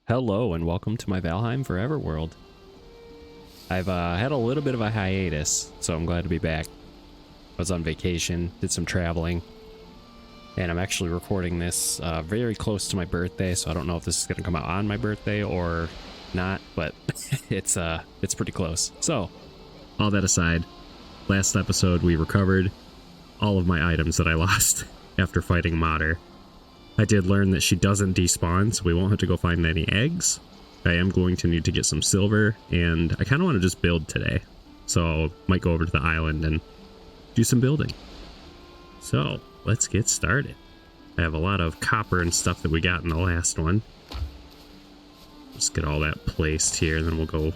Hello and welcome to my Valheim Forever world. I've had a little bit of a hiatus, so I'm glad to be back. I was on vacation, did some traveling, and I'm actually recording this very close to my birthday, so I don't know if this is going to come out on my birthday or not, but it's pretty close. So, all that aside, last episode we recovered all of my items that I lost after fighting Mater. I did learn that she doesn't despawn, so we won't have to go find any eggs. I am going to need to get some silver, and I kind of want to just build today. So I might go over to the island and do some building. So let's get started. I have a lot of copper and stuff that we got in the last one. Just get all that placed here, and then we'll go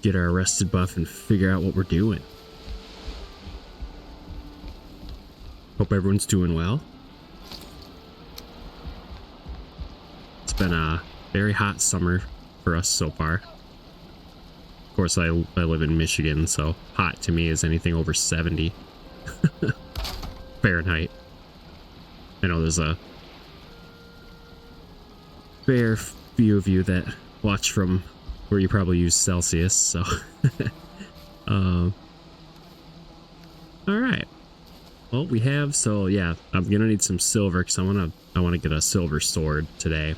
get our arrested buff and figure out what we're doing. Hope everyone's doing well. It's been a very hot summer for us so far. Of course, I live in Michigan, so hot to me is anything over 70 Fahrenheit. I know there's a fair few of you that watch from where you probably use Celsius, so all right. Well, we have, so yeah, I'm gonna need some silver because I want to get a silver sword today.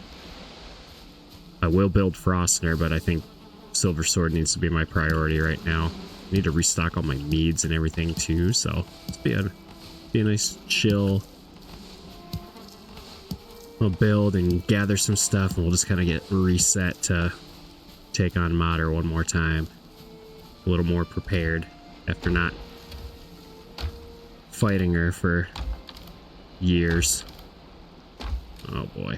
I will build Frostner, but I think silver sword needs to be my priority right now. I need to restock all my meads and everything too, so it's be a nice chill. I'll build and gather some stuff, and we'll just kind of get reset to take on Mater one more time. A little more prepared after not fighting her for years. Oh boy.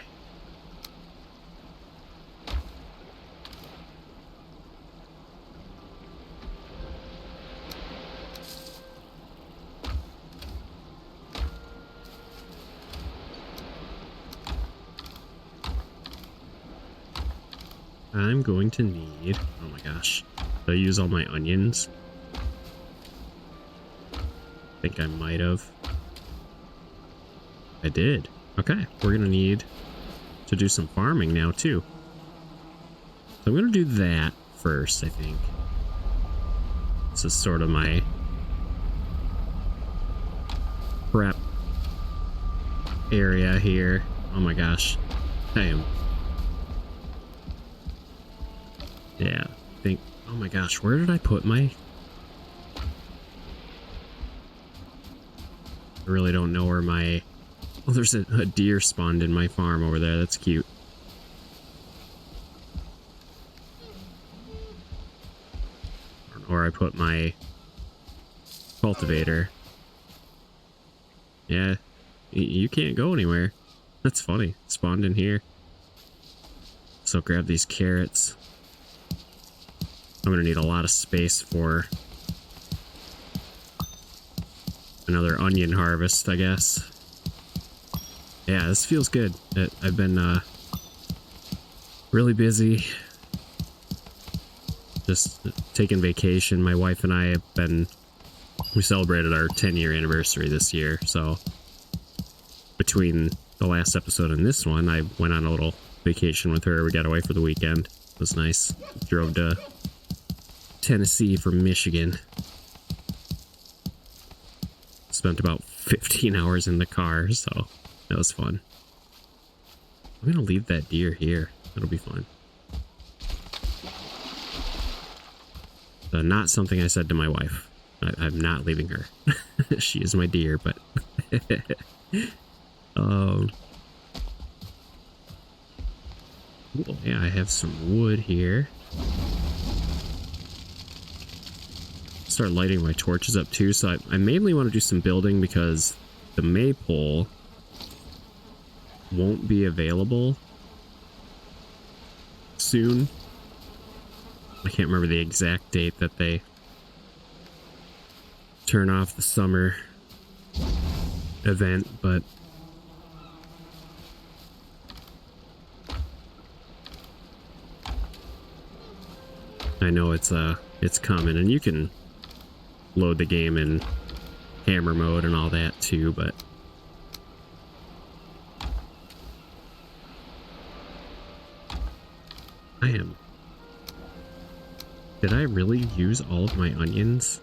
I'm going to need, oh my gosh, did I use all my onions? I think I might have. I did. Okay, we're gonna need to do some farming now too. So I'm gonna do that first, I think. This is sort of my prep area here. Oh my gosh. I am. Yeah, I think, oh my gosh, where did I put my... I really don't know where my... Oh, there's a deer spawned in my farm over there. That's cute. I don't know where I put my cultivator. Yeah, you can't go anywhere. That's funny. Spawned in here. So grab these carrots. I'm gonna need a lot of space for another onion harvest, I guess. Yeah, this feels good. I've been really busy. Just taking vacation. My wife and I have been... We celebrated our 10-year anniversary this year, so between the last episode and this one, I went on a little vacation with her. We got away for the weekend. It was nice. Drove to Tennessee from Michigan. Spent about 15 hours in the car, so that was fun. I'm gonna leave that deer here. That'll be fun. Not something I said to my wife. I'm not leaving her. She is my deer, but Ooh, yeah, I have some wood here. Start lighting my torches up too, so I mainly want to do some building because the maypole won't be available soon. I can't remember the exact date that they turn off the summer event, but I know it's coming, and you can load the game in hammer mode and all that too, but I am. Did I really use all of my onions?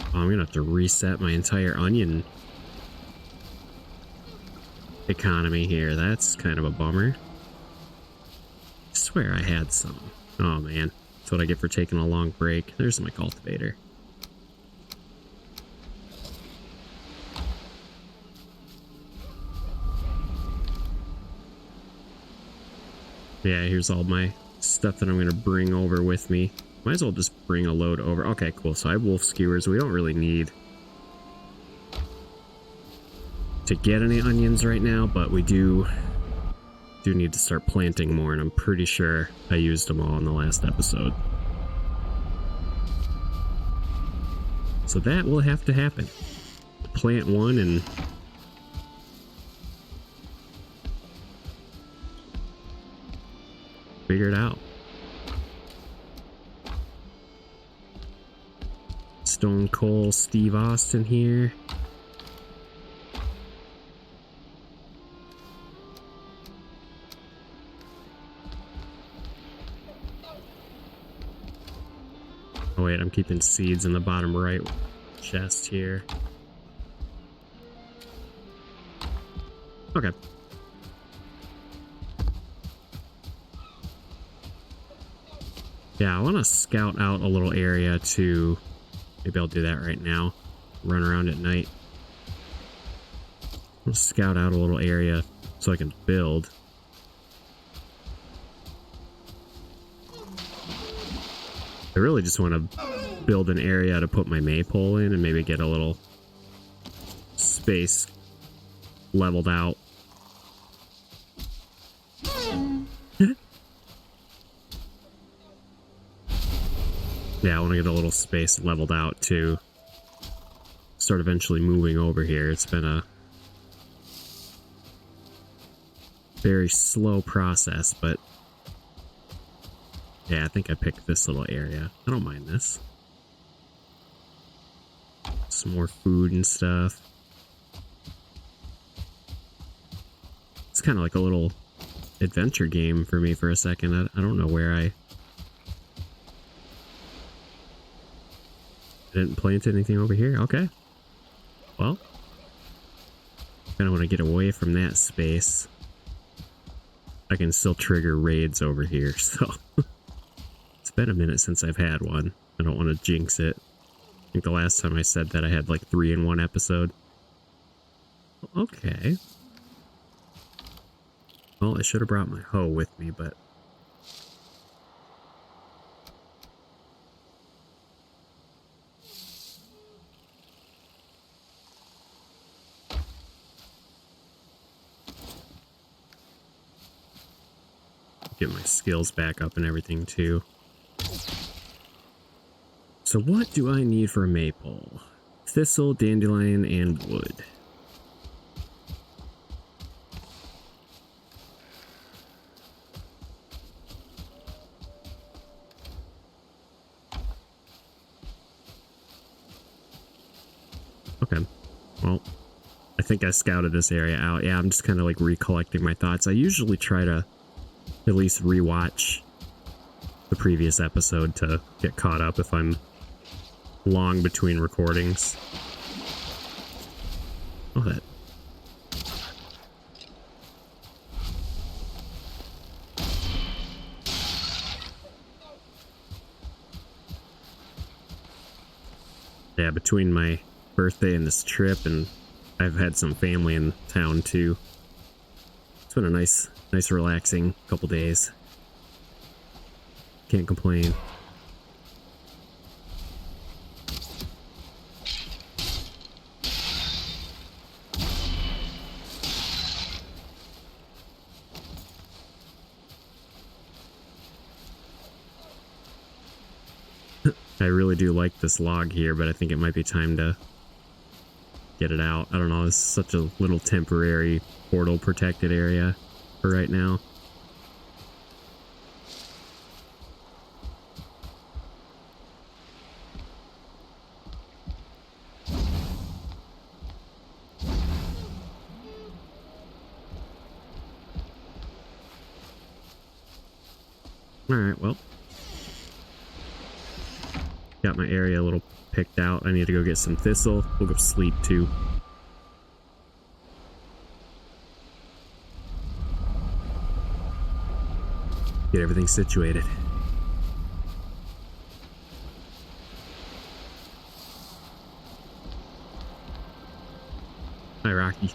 Oh, I'm gonna have to reset my entire onion economy here. That's kind of a bummer. I swear I had some. Oh man, that's what I get for taking a long break. There's my cultivator. Yeah, here's all my stuff that I'm going to bring over with me. Might as well just bring a load over. Okay, cool. So I have wolf skewers. We don't really need to get any onions right now, but we do need to start planting more, and I'm pretty sure I used them all in the last episode. So that will have to happen. Plant one and figure it out. Stone Cold Steve Austin here. Oh wait, I'm keeping seeds in the bottom right chest here. Okay. Yeah, I want to scout out a little area to... Maybe I'll do that right now. Run around at night. I'll scout out a little area so I can build. I really just want to build an area to put my maypole in and maybe get a little space leveled out. Yeah, I want to get a little space leveled out to start eventually moving over here. It's been a very slow process, but yeah, I think I picked this little area. I don't mind this. Some more food and stuff. It's kind of like a little adventure game for me for a second. I don't know where I didn't plant anything over here. Okay. Well, kind of want to get away from that space. I can still trigger raids over here, so it's been a minute since I've had one. I don't want to jinx it. I think the last time I said that I had like 3 in one episode. Okay. Well, I should have brought my hoe with me, but get my skills back up and everything too. So what do I need for a maypole? Thistle, dandelion, and wood. Okay. Well, I think I scouted this area out. Yeah, I'm just kind of like recollecting my thoughts. I usually try to at least rewatch the previous episode to get caught up if I'm long between recordings. Oh, that. Yeah, between my birthday and this trip, and I've had some family in town too. It's been a nice relaxing couple days. Can't complain. I really do like this log here, but I think it might be time to get it out. I don't know, this is such a little temporary portal protected area for right now. Alright, well. Got my area a little picked out. I need to go get some thistle. We'll go sleep too. Get everything situated. Hi, Rocky.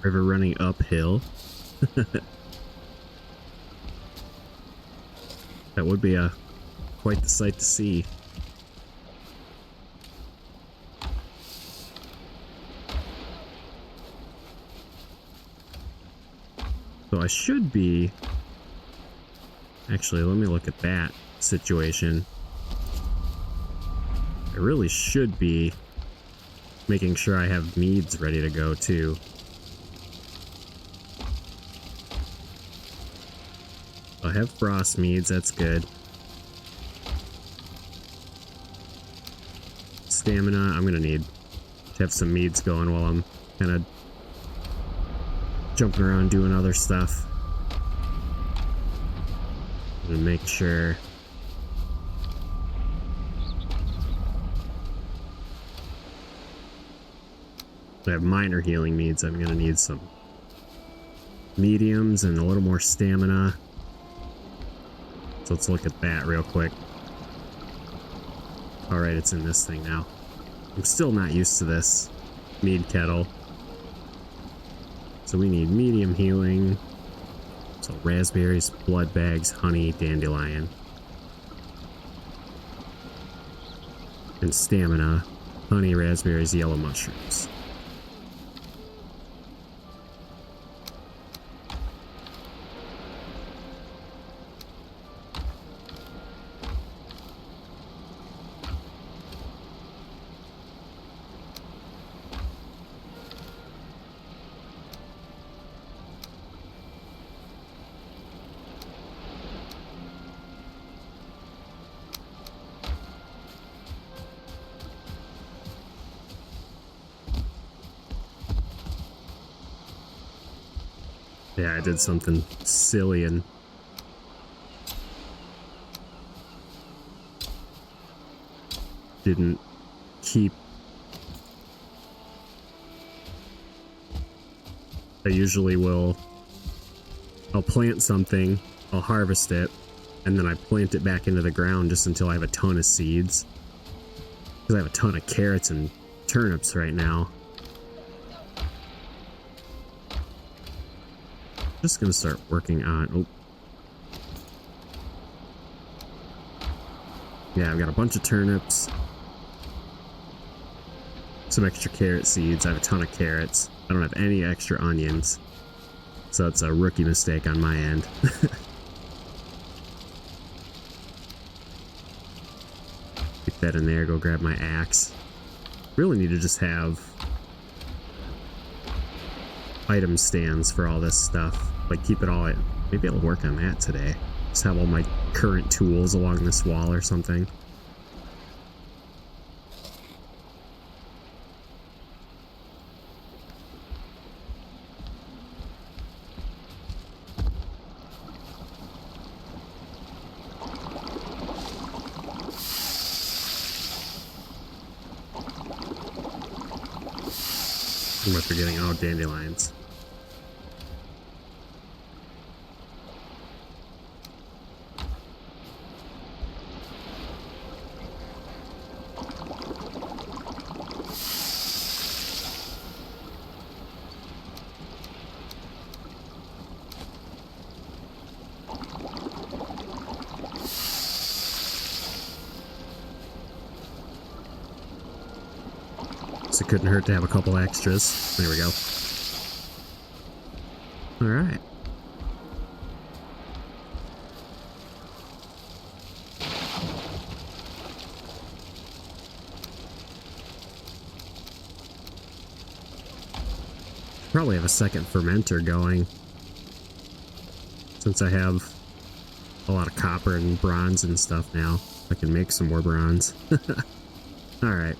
River running uphill. That would be quite the sight to see. So I should be... Actually, let me look at that situation. I really should be making sure I have meads ready to go too. I have frost meads, that's good. Stamina, I'm gonna need to have some meads going while I'm kind of jumping around doing other stuff. I'm gonna make sure. I have minor healing meads. I'm gonna need some mediums and a little more stamina. So let's look at that real quick. Alright, it's in this thing now. I'm still not used to this mead kettle. So we need medium healing. So raspberries, blood bags, honey, dandelion. And stamina, honey, raspberries, yellow mushrooms. Yeah, I did something silly and didn't keep. I usually I'll plant something, I'll harvest it, and then I plant it back into the ground just until I have a ton of seeds. Because I have a ton of carrots and turnips right now. Just gonna start working on... Yeah, I've got a bunch of turnips. Some extra carrot seeds. I have a ton of carrots. I don't have any extra onions. So that's a rookie mistake on my end. Keep that in there, go grab my axe. Really need to just have item stands for all this stuff. Like keep it all... Maybe I'll work on that today. Just have all my current tools along this wall or something. What am I forgetting? Oh, dandelions. So it couldn't hurt to have a couple extras. There we go. Alright. Probably have a second fermenter going. Since I have a lot of copper and bronze and stuff now, I can make some more bronze. Alright.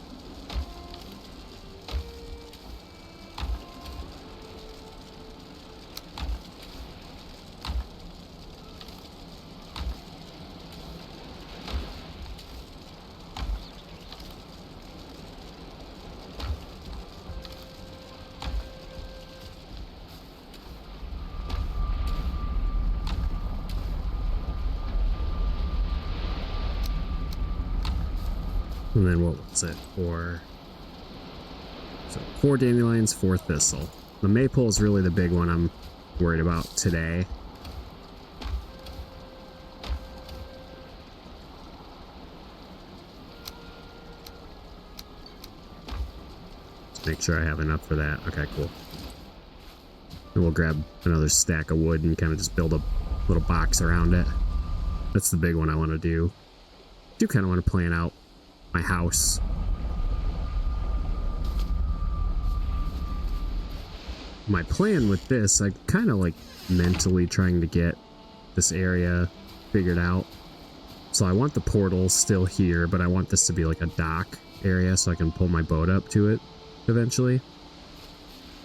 And then what was it? Four dandelions, 4 thistle. The maple is really the big one I'm worried about today. Just make sure I have enough for that. Okay, cool. And we'll grab another stack of wood and kind of just build a little box around it. That's the big one I want to do. I do kind of want to plan out my house. My plan with this, I kind of like mentally trying to get this area figured out. So I want the portal still here, but I want this to be like a dock area so I can pull my boat up to it eventually.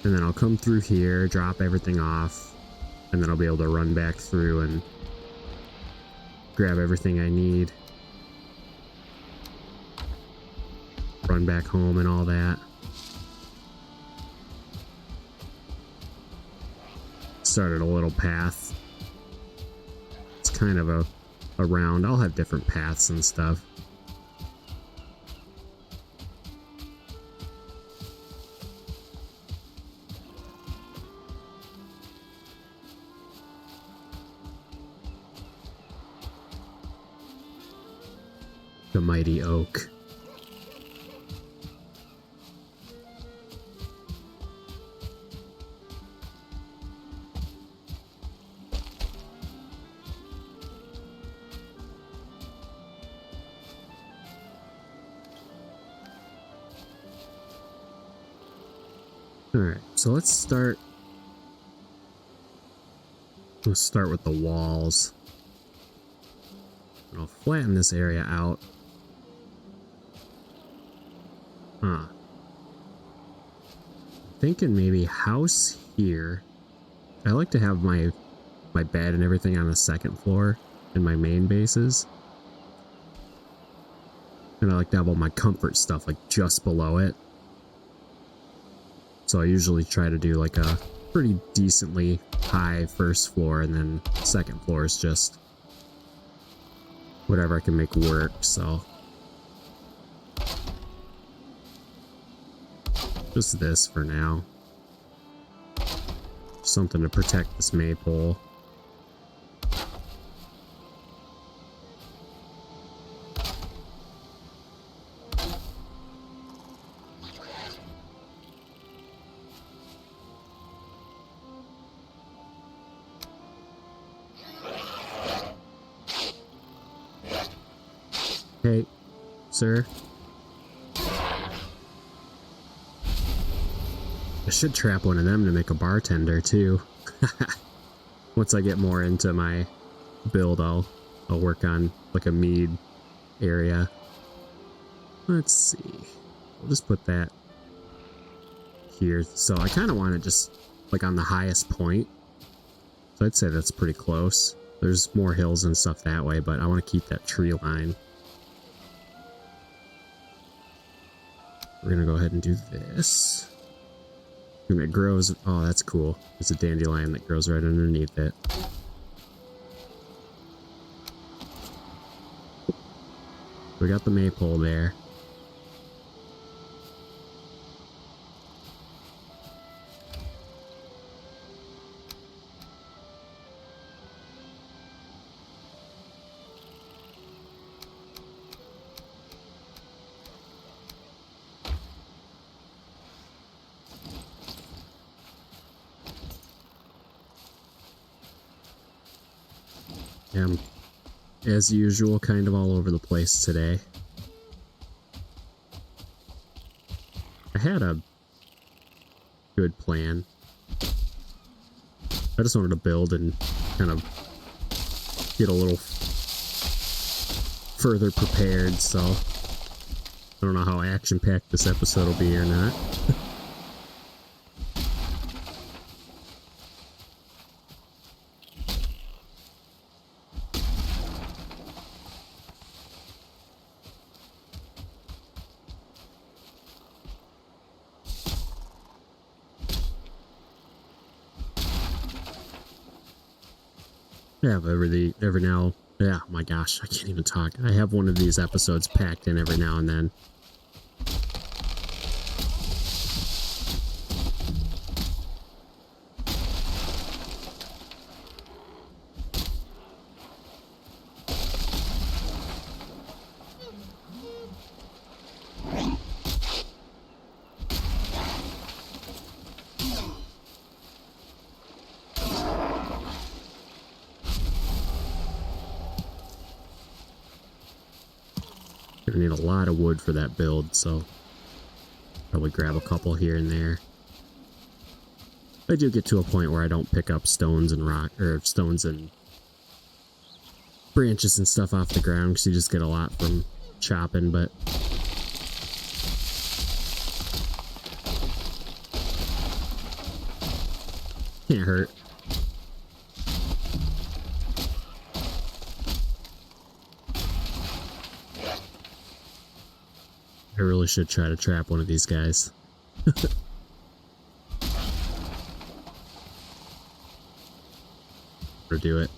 And then I'll come through here, drop everything off, and then I'll be able to run back through and grab everything I need. Run back home and all that. Started a little path. It's kind of a round. I'll have different paths and stuff. The mighty oak. Alright, so let's start with the walls. And I'll flatten this area out. I'm thinking maybe house here. I like to have my bed and everything on the second floor in my main bases. And I like to have all my comfort stuff like just below it. So I usually try to do like a pretty decently high first floor, and then second floor is just whatever I can make work, so just this for now. Something to protect this maypole. Hey, sir. I should trap one of them to make a bartender too. Once I get more into my build, I'll work on like a mead area. Let's see. We'll just put that here. So I kind of want it just like on the highest point. So I'd say that's pretty close. There's more hills and stuff that way, but I want to keep that tree line. We're gonna go ahead and do this. And it grows. Oh, that's cool. It's a dandelion that grows right underneath it. We got the maypole there. I'm, as usual, kind of all over the place today. I had a good plan. I just wanted to build and kind of get a little further prepared, so I don't know how action-packed this episode will be or not. Yeah, every now, yeah, my gosh, I can't even talk. I have one of these episodes packed in every now and then. Gonna need a lot of wood for that build, so probably grab a couple here and there. I do get to a point where I don't pick up stones and rock, or stones and branches and stuff off the ground, because you just get a lot from chopping, but can't hurt. I really should try to trap one of these guys. Or do it.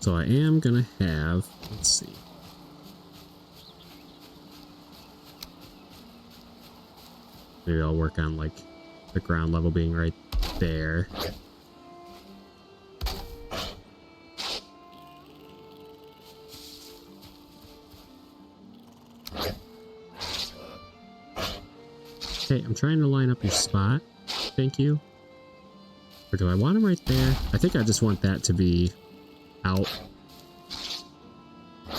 So I am gonna have, let's see. Maybe I'll work on like the ground level being right there. Okay, I'm trying to line up your spot. Thank you. Or do I want him right there? I think I just want that to be out.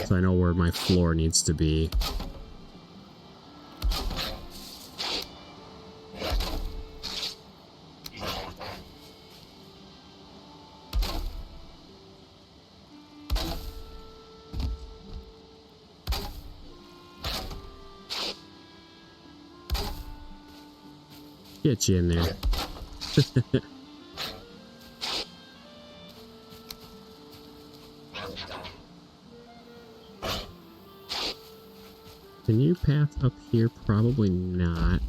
So I know where my floor needs to be. Get you in there. Can you path up here? Probably not.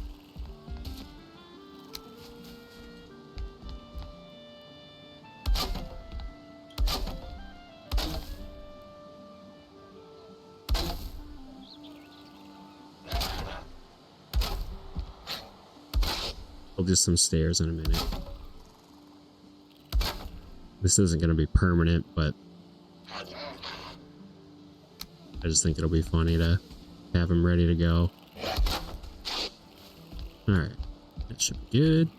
I'll do some stairs in a minute. This isn't going to be permanent, but I just think it'll be funny to have him ready to go. Alright, that should be good.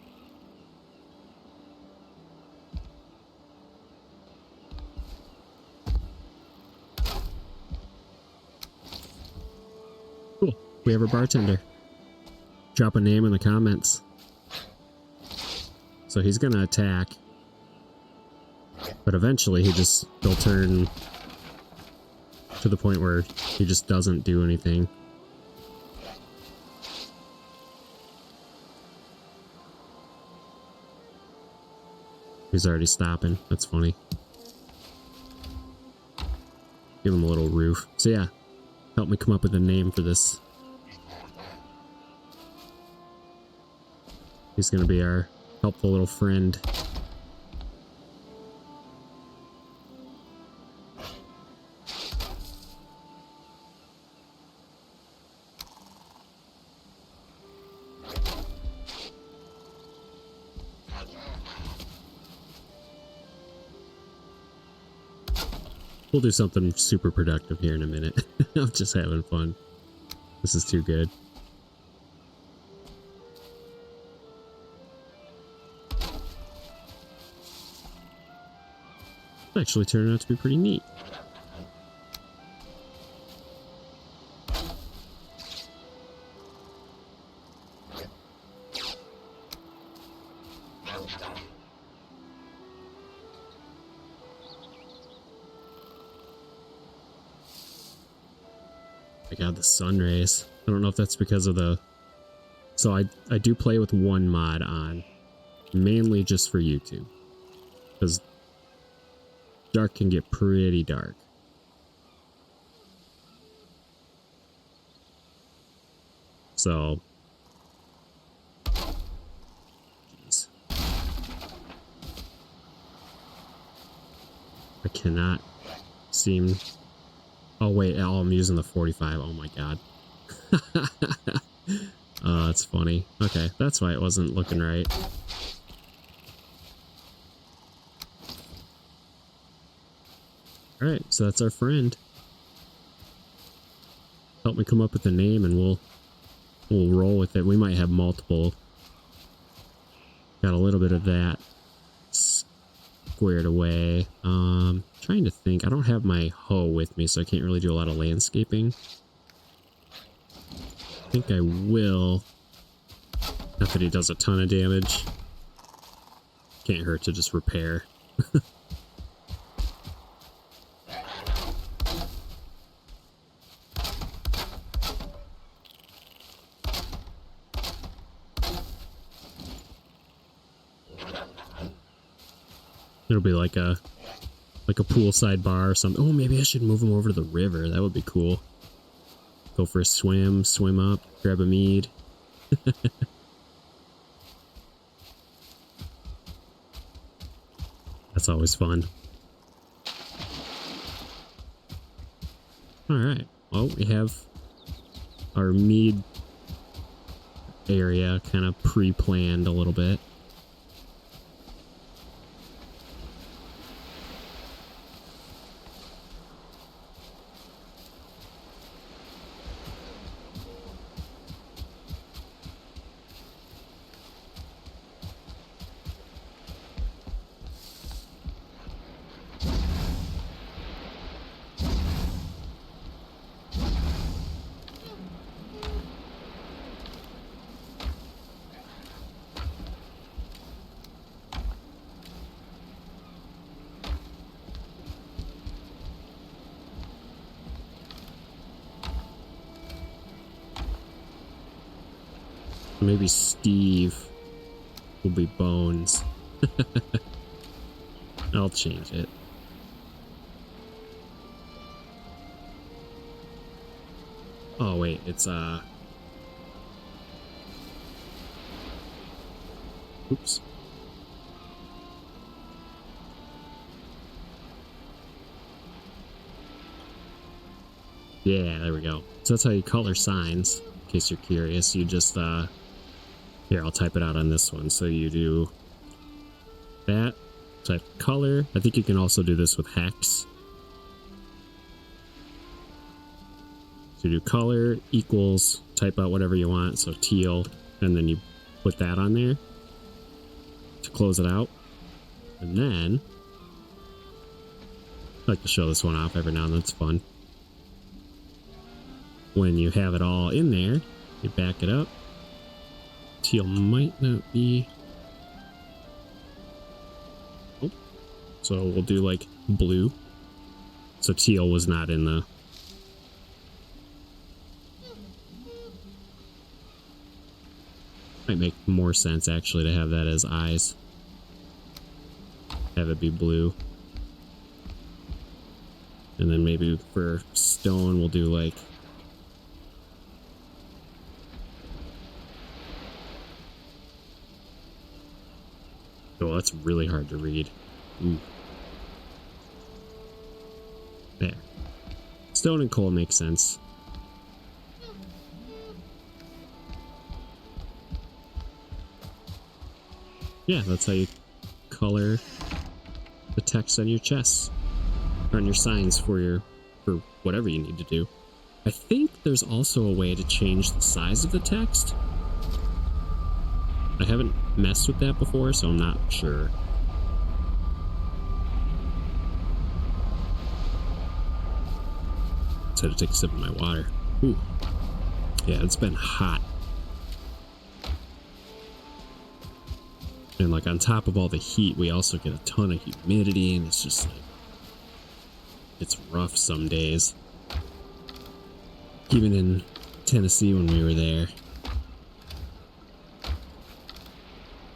Cool, we have a bartender. Drop a name in the comments. So he's gonna attack, but eventually he'll turn to the point where he just doesn't do anything. He's already stopping. That's funny. Give him a little roof. So yeah, help me come up with a name for this. He's gonna be our helpful little friend. We'll do something super productive here in a minute. I'm just having fun. This is too good. Actually turned out to be pretty neat. my god, the sun rays. I don't know if that's because of the... So I do play with one mod on, mainly just for YouTube. Because dark can get pretty dark. So... Jeez. I cannot seem... Oh wait, oh, I'm using the 45. Oh my god. Oh, that's funny. Okay, that's why it wasn't looking right. Alright, so that's our friend. Help me come up with a name and we'll roll with it. We might have multiple. Got a little bit of that squared away. Trying to think. I don't have my hoe with me, so I can't really do a lot of landscaping. I think I will. Not that he does a ton of damage. Can't hurt to just repair. It'll be like a poolside bar or something. Oh, maybe I should move him over to the river. That would be cool. Go for a swim, swim up, grab a mead. That's always fun. Alright, well, we have our mead area kind of pre-planned a little bit. Maybe Steve will be Bones. I'll change it. Oh wait, it's oops. Yeah, there we go. So that's how you color signs, in case you're curious. You just here, I'll type it out on this one. So you do that, type color. I think you can also do this with hex. So you do color equals, type out whatever you want, so teal, and then you put that on there to close it out. And then, I like to show this one off every now and then, it's fun. When you have it all in there, you back it up. Teal might not be... Oh. So we'll do like blue. So teal was not in the... Might make more sense actually to have that as eyes. Have it be blue. And then maybe for stone we'll do like... Oh, that's really hard to read. Ooh. There. Stone and coal makes sense. Yeah, that's how you color the text on your chests. Or on your signs for whatever you need to do. I think there's also a way to change the size of the text. I haven't messed with that before, so I'm not sure. Just had to take a sip of my water. Ooh. Yeah, it's been hot. And like on top of all the heat, we also get a ton of humidity, and it's just like, it's rough some days. Even in Tennessee when we were there,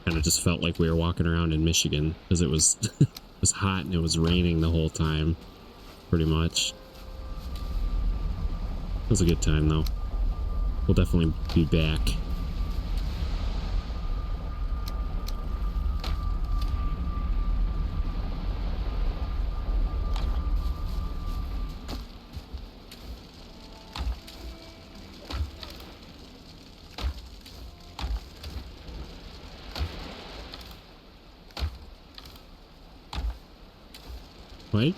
kind of just felt like we were walking around in Michigan because it was it was hot and it was raining the whole time, pretty much. It was a good time though. We'll definitely be back. Right?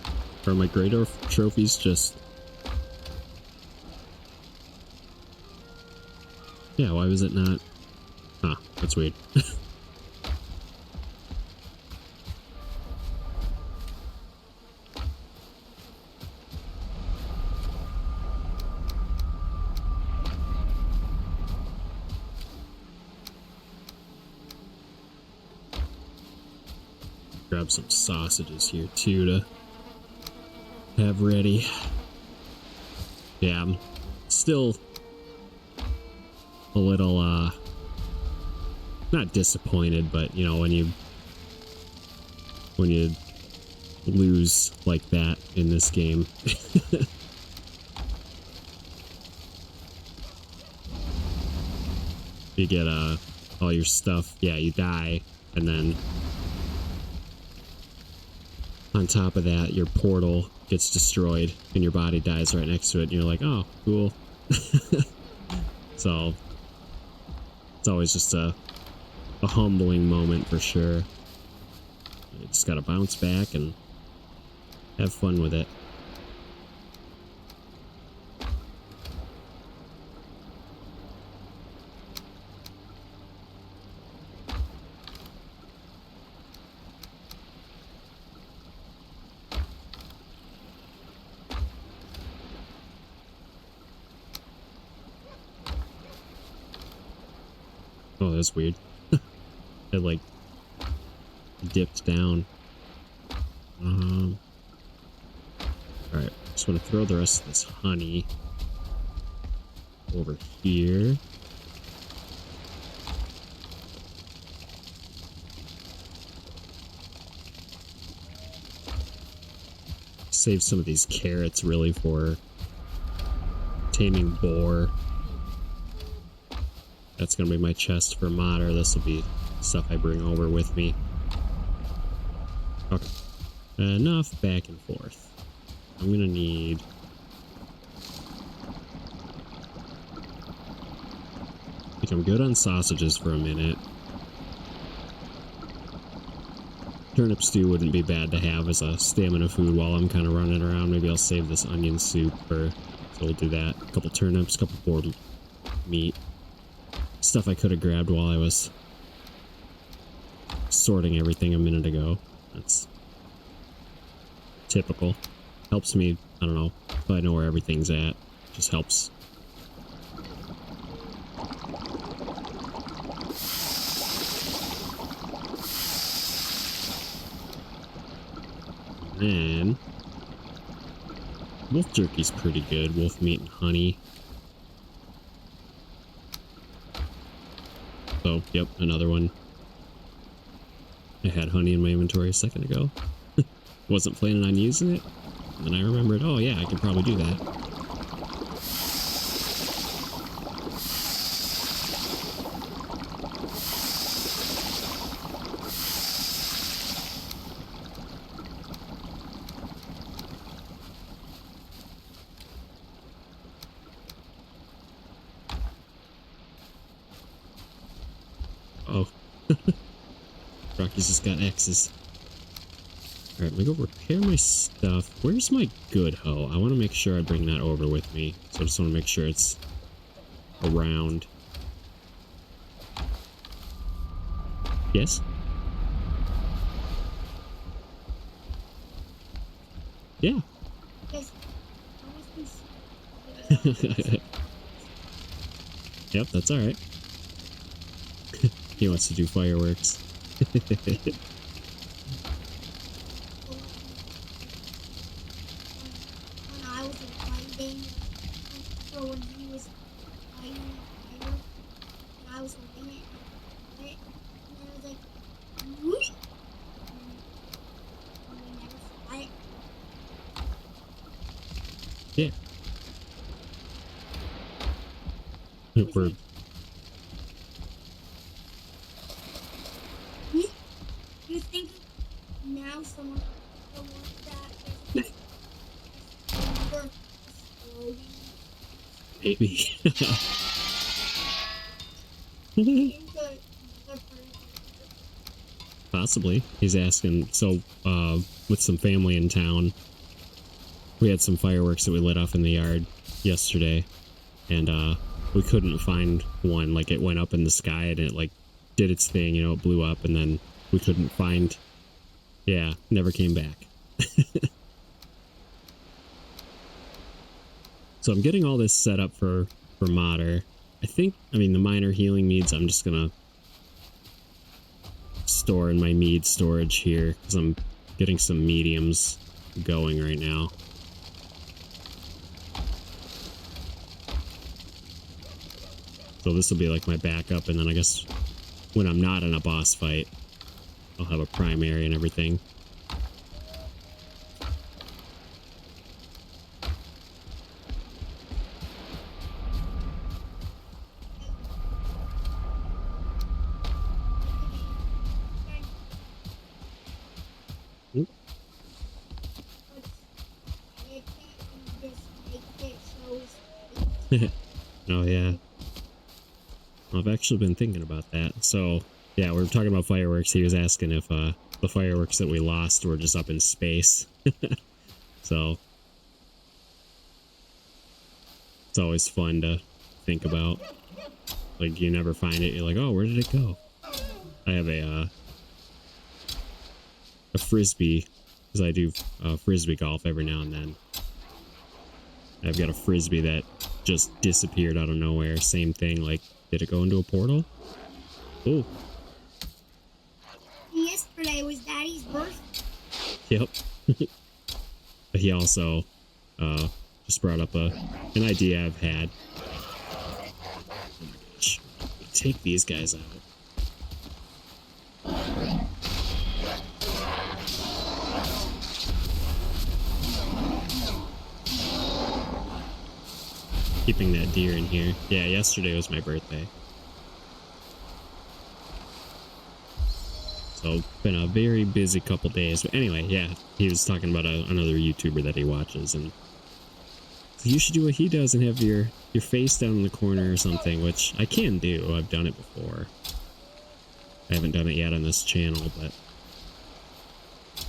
Are my great trophies just... Yeah, why was it not... Huh, that's weird. Grab some sausages here too to have ready. Yeah, I'm still a little not disappointed, but you know, when you lose like that in this game. You get all your stuff, yeah, you die, and then on top of that your portal gets destroyed and your body dies right next to it and you're like, oh, cool. So it's always just a humbling moment for sure. You just gotta bounce back and have fun with it. Oh, that's weird. It like dipped down. Alright, just want to throw the rest of this honey over here. Save some of these carrots really for taming boar. That's gonna be my chest for modder. This will be stuff I bring over with me. Okay. Enough back and forth. I'm gonna need... I think I'm good on sausages for a minute. Turnip stew wouldn't be bad to have as a stamina food while I'm kind of running around. Maybe I'll save this onion soup for... So we'll do that. A couple turnips, a couple boar meat. Stuff I could have grabbed while I was sorting everything a minute ago. That's typical. Helps me, I don't know, if I know where everything's at. Just helps. And wolf jerky's pretty good. Wolf meat and honey. Oh, yep, another one. I had honey in my inventory a second ago. Wasn't planning on using it. And then I remembered, oh yeah, I could probably do that. Oh. Rocky's just got X's. Alright, let me go repair my stuff. Where's my good hoe? I want to make sure I bring that over with me. So I just want to make sure it's around. Yes? Yeah. Yep, that's alright. He wants to do fireworks. intro when he was lighting the fire, and I was holding it, and I lit, and then it was like, whoop, and we never saw it. Yeah. We're You think now someone that is over exploding? maybe. Possibly. He's asking. So, with some family in town, we had some fireworks that we lit off in the yard yesterday, and we couldn't find one. Like, it went up in the sky and it like did its thing, you know, it blew up, and then we couldn't find. Yeah, never came back. So I'm getting all this set up for modder. I mean, the minor healing meads I'm just gonna store in my mead storage here, because I'm getting some mediums going right now. So this will be like my backup, and then I guess when I'm not in a boss fight, I'll have a primary and everything. Oh yeah. I've actually been thinking about that. So yeah, we were talking about fireworks. He was asking if the fireworks that we lost were just up in space. So it's always fun to think about. Like, you never find it, you're like, oh, where did it go? I have a frisbee, because I do frisbee golf every now and then. I've got a frisbee that just disappeared out of nowhere. Same thing, like, did it go into a portal? Oh. Yesterday was Daddy's birthday. Yep. But he also just brought up an idea I've had. Oh my gosh. Take these guys out. Keeping that deer in here. Yeah, yesterday was my birthday. So, been a very busy couple days. But anyway, yeah, he was talking about another YouTuber that he watches, and so you should do what he does and have your face down in the corner or something, which I can do. I've done it before. I haven't done it yet on this channel, but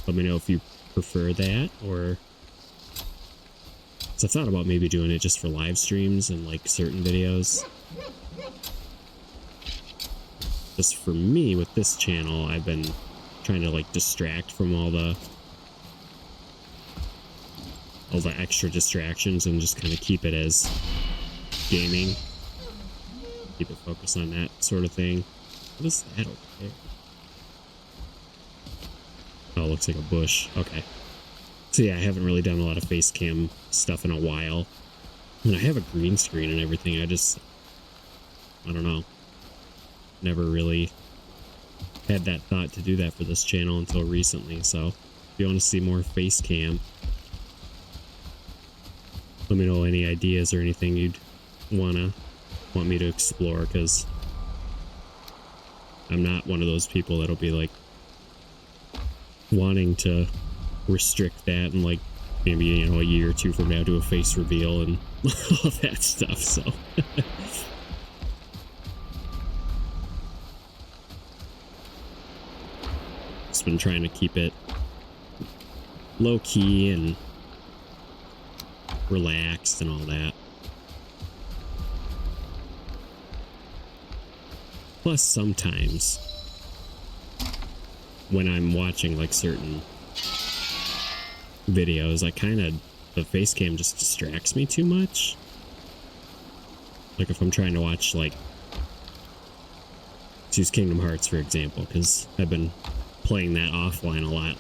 let me know if you prefer that, or... So I thought about maybe doing it just for live streams and like certain videos. Just for me with this channel, I've been trying to like distract from all the extra distractions and just kind of keep it as gaming. Keep it focused on that sort of thing. What is that over there? Oh, it looks like a bush. Okay. So yeah, I haven't really done a lot of face cam stuff in a while. And I have a green screen and everything. I don't know. Never really had that thought to do that for this channel until recently. So if you want to see more face cam, let me know any ideas or anything you'd want me to explore, because I'm not one of those people that'll be like wanting to restrict that and like maybe, you know, a year or two from now do a face reveal and all that stuff. So just been trying to keep it low key and relaxed and all that. Plus sometimes when I'm watching like certain videos, the face cam just distracts me too much. Like if I'm trying to watch, like, let's use Kingdom Hearts for example, because I've been playing that offline a lot.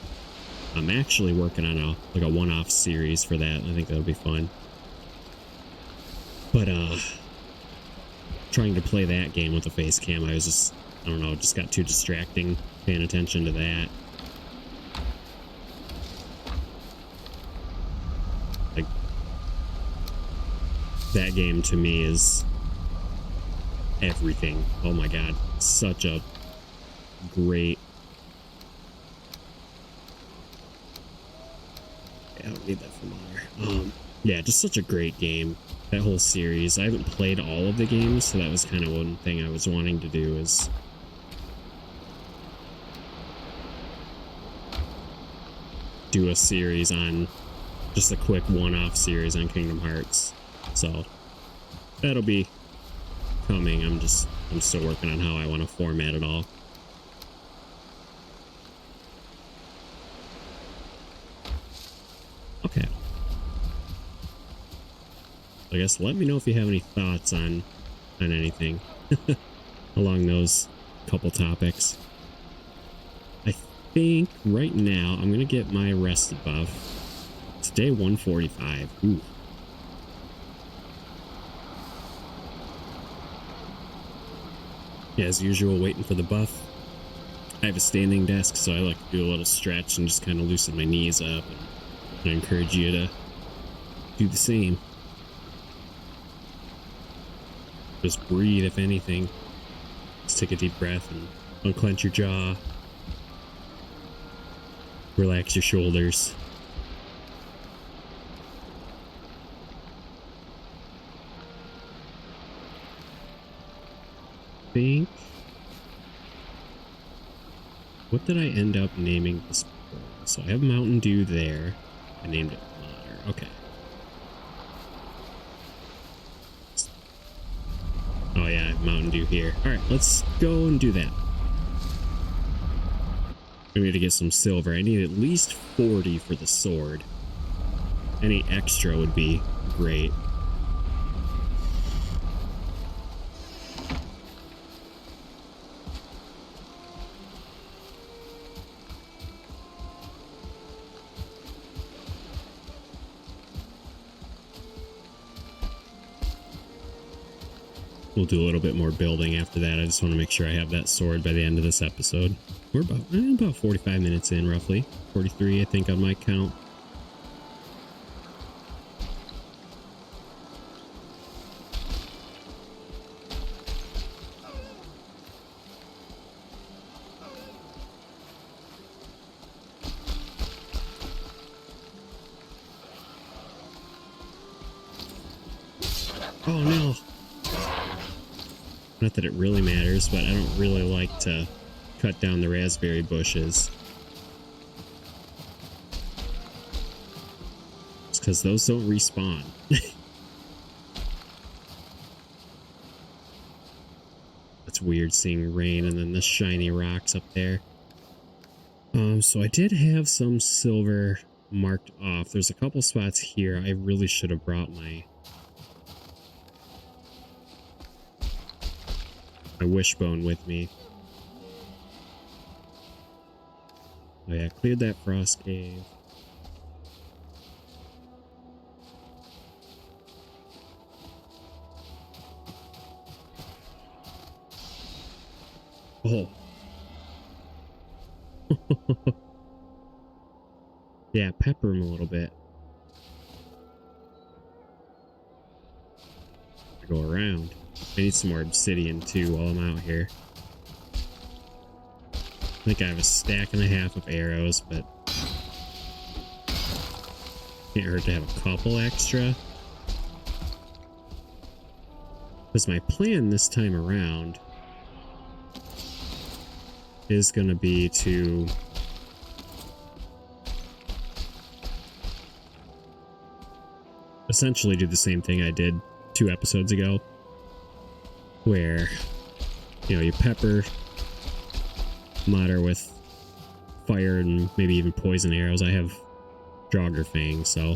I'm actually working on a one-off series for that. I think that'll be fun. But trying to play that game with a face cam, I was just, I don't know, it just got too distracting paying attention to that. Like, that game to me is everything. Oh my god, such a great... I don't need that for Modder. Yeah, just such a great game. That whole series. I haven't played all of the games, so that was kind of one thing I was wanting to do, is do a series on, just a quick one-off series on Kingdom Hearts. So that'll be coming. I'm still working on how I want to format it all. Okay. I guess let me know if you have any thoughts on anything along those couple topics. I think right now I'm gonna get my rested buff. It's day 145. Ooh. Yeah, as usual, waiting for the buff. I have a standing desk, so I like to do a little stretch and just kind of loosen my knees up. And I encourage you to do the same. Just breathe, if anything. Just take a deep breath and unclench your jaw. Relax your shoulders. Think. What did I end up naming this for? So I have Mountain Dew there. I named it Modder. Okay. Oh yeah, I have Mountain Dew here. Alright, let's go and do that. I need to get some silver. I need at least 40 for the sword. Any extra would be great. We'll do a little bit more building after that. I just want to make sure I have that sword by the end of this episode. We're about 45 minutes in, roughly. 43, I think, on my count. Oh no! Not that it really matters, but I don't really like to cut down the raspberry bushes. It's because those don't respawn. That's weird seeing rain and then the shiny rocks up there. So I did have some silver marked off. There's a couple spots here. I really should have brought my wishbone with me. Oh yeah, cleared that frost cave. Oh. Yeah, pepper him a little bit. Go around. I need some more obsidian too while I'm out here. I think I have a stack and a half of arrows, but can't hurt to have a couple extra. Because my plan this time around is going to be to essentially do the same thing I did 2 episodes ago, where, you know, you pepper Modder with fire and maybe even poison arrows. I have Draugr Fang, so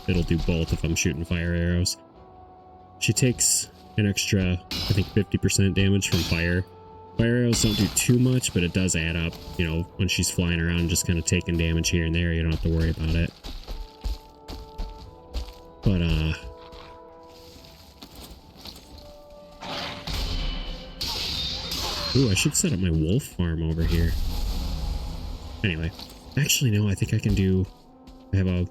it'll do both if I'm shooting fire arrows. She takes an extra, I think, 50% damage from fire. Fire arrows don't do too much, but it does add up. You know, when she's flying around, just kind of taking damage here and there, you don't have to worry about it. But, Ooh, I should set up my wolf farm over here. Anyway, actually, no, I think I can do... I have a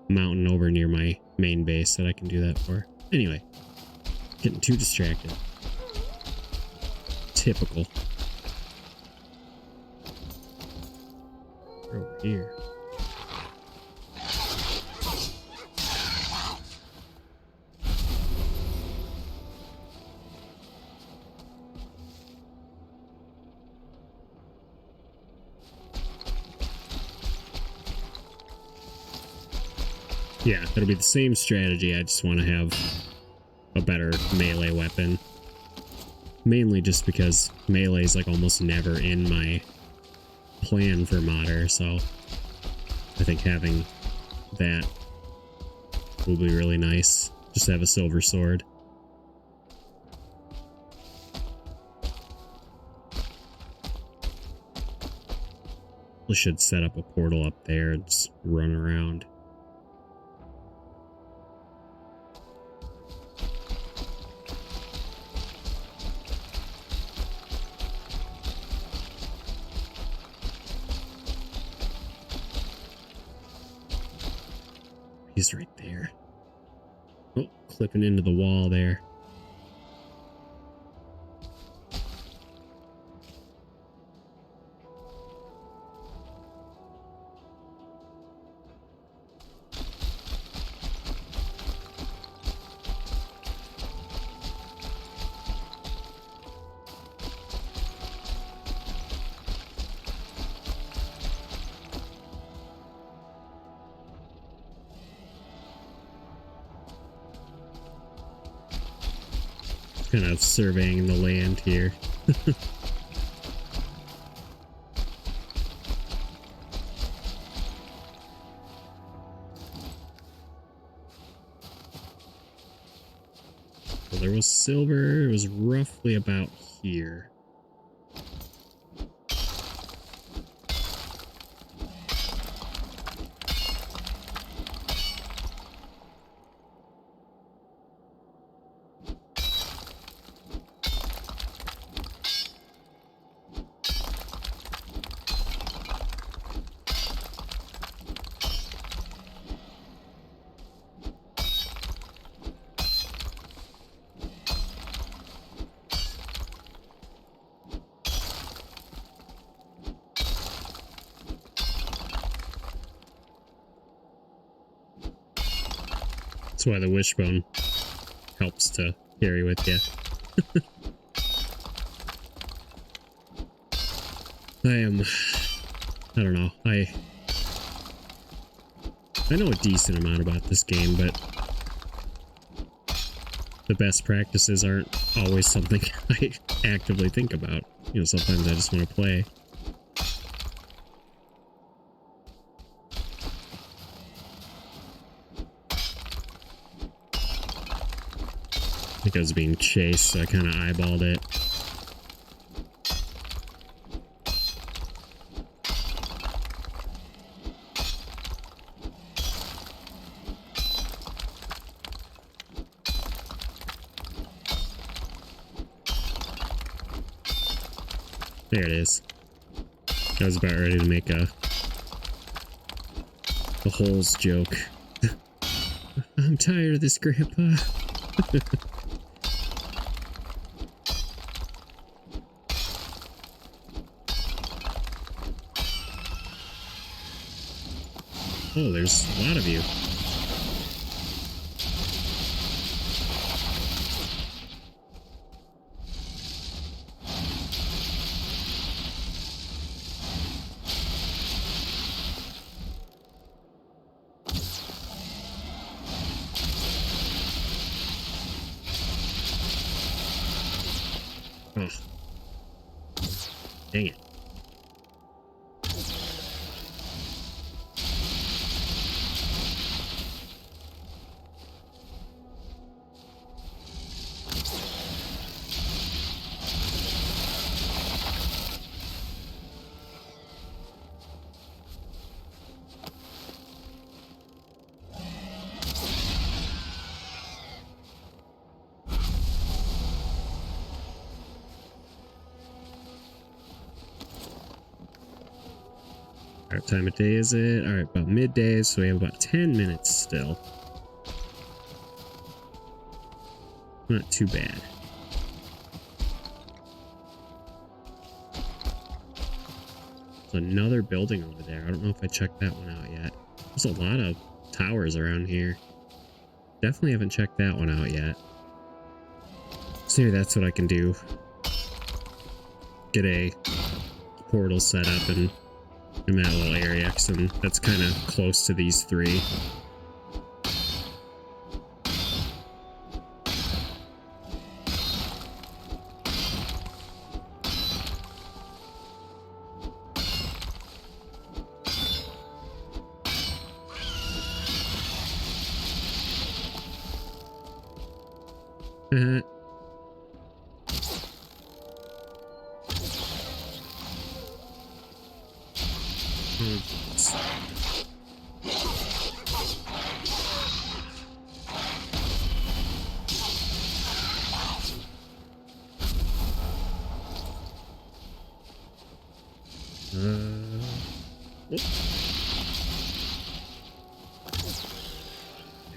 mountain over near my main base that I can do that for. Anyway, getting too distracted. Typical. Over here. Yeah, it'll be the same strategy. I just want to have a better melee weapon. Mainly just because melee is like almost never in my plan for modder, so I think having that will be really nice. Just have a silver sword. We should set up a portal up there and just run around. He's right there. Oh, clipping into the wall there. Kind of surveying the land here. Well, there was silver. It was roughly about here. That's why the wishbone helps to carry with you. I don't know. I know a decent amount about this game, but the best practices aren't always something I actively think about. You know, sometimes I just want to play. I think I was being chased, so I kind of eyeballed it. There it is. I was about ready to make a holes joke. I'm tired of this, Grandpa. Oh, there's a lot of you. Oh. Dang it. Alright, what time of day is it? Alright, about midday, so we have about 10 minutes still. Not too bad. There's another building over there. I don't know if I checked that one out yet. There's a lot of towers around here. Definitely haven't checked that one out yet. So maybe that's what I can do. Get a portal set up in that little area, and that's kind of close to these three. There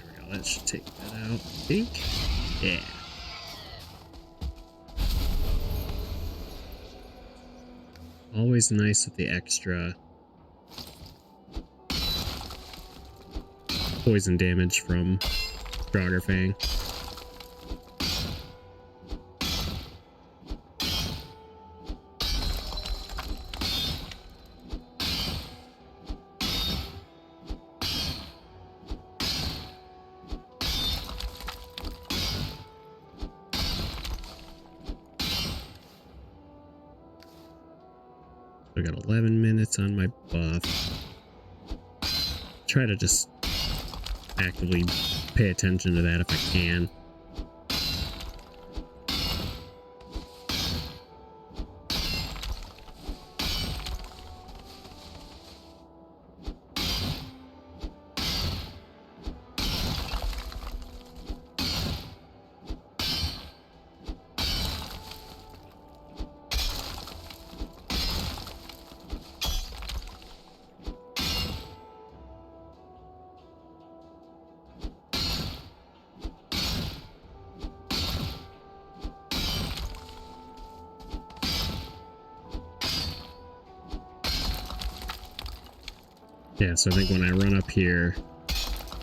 we go. That should take that out, I think. Yeah. Always nice with the extra poison damage from Fang. I got 11 minutes on my buff. Try to just actively pay attention to that if I can. Yeah, so I think when I run up here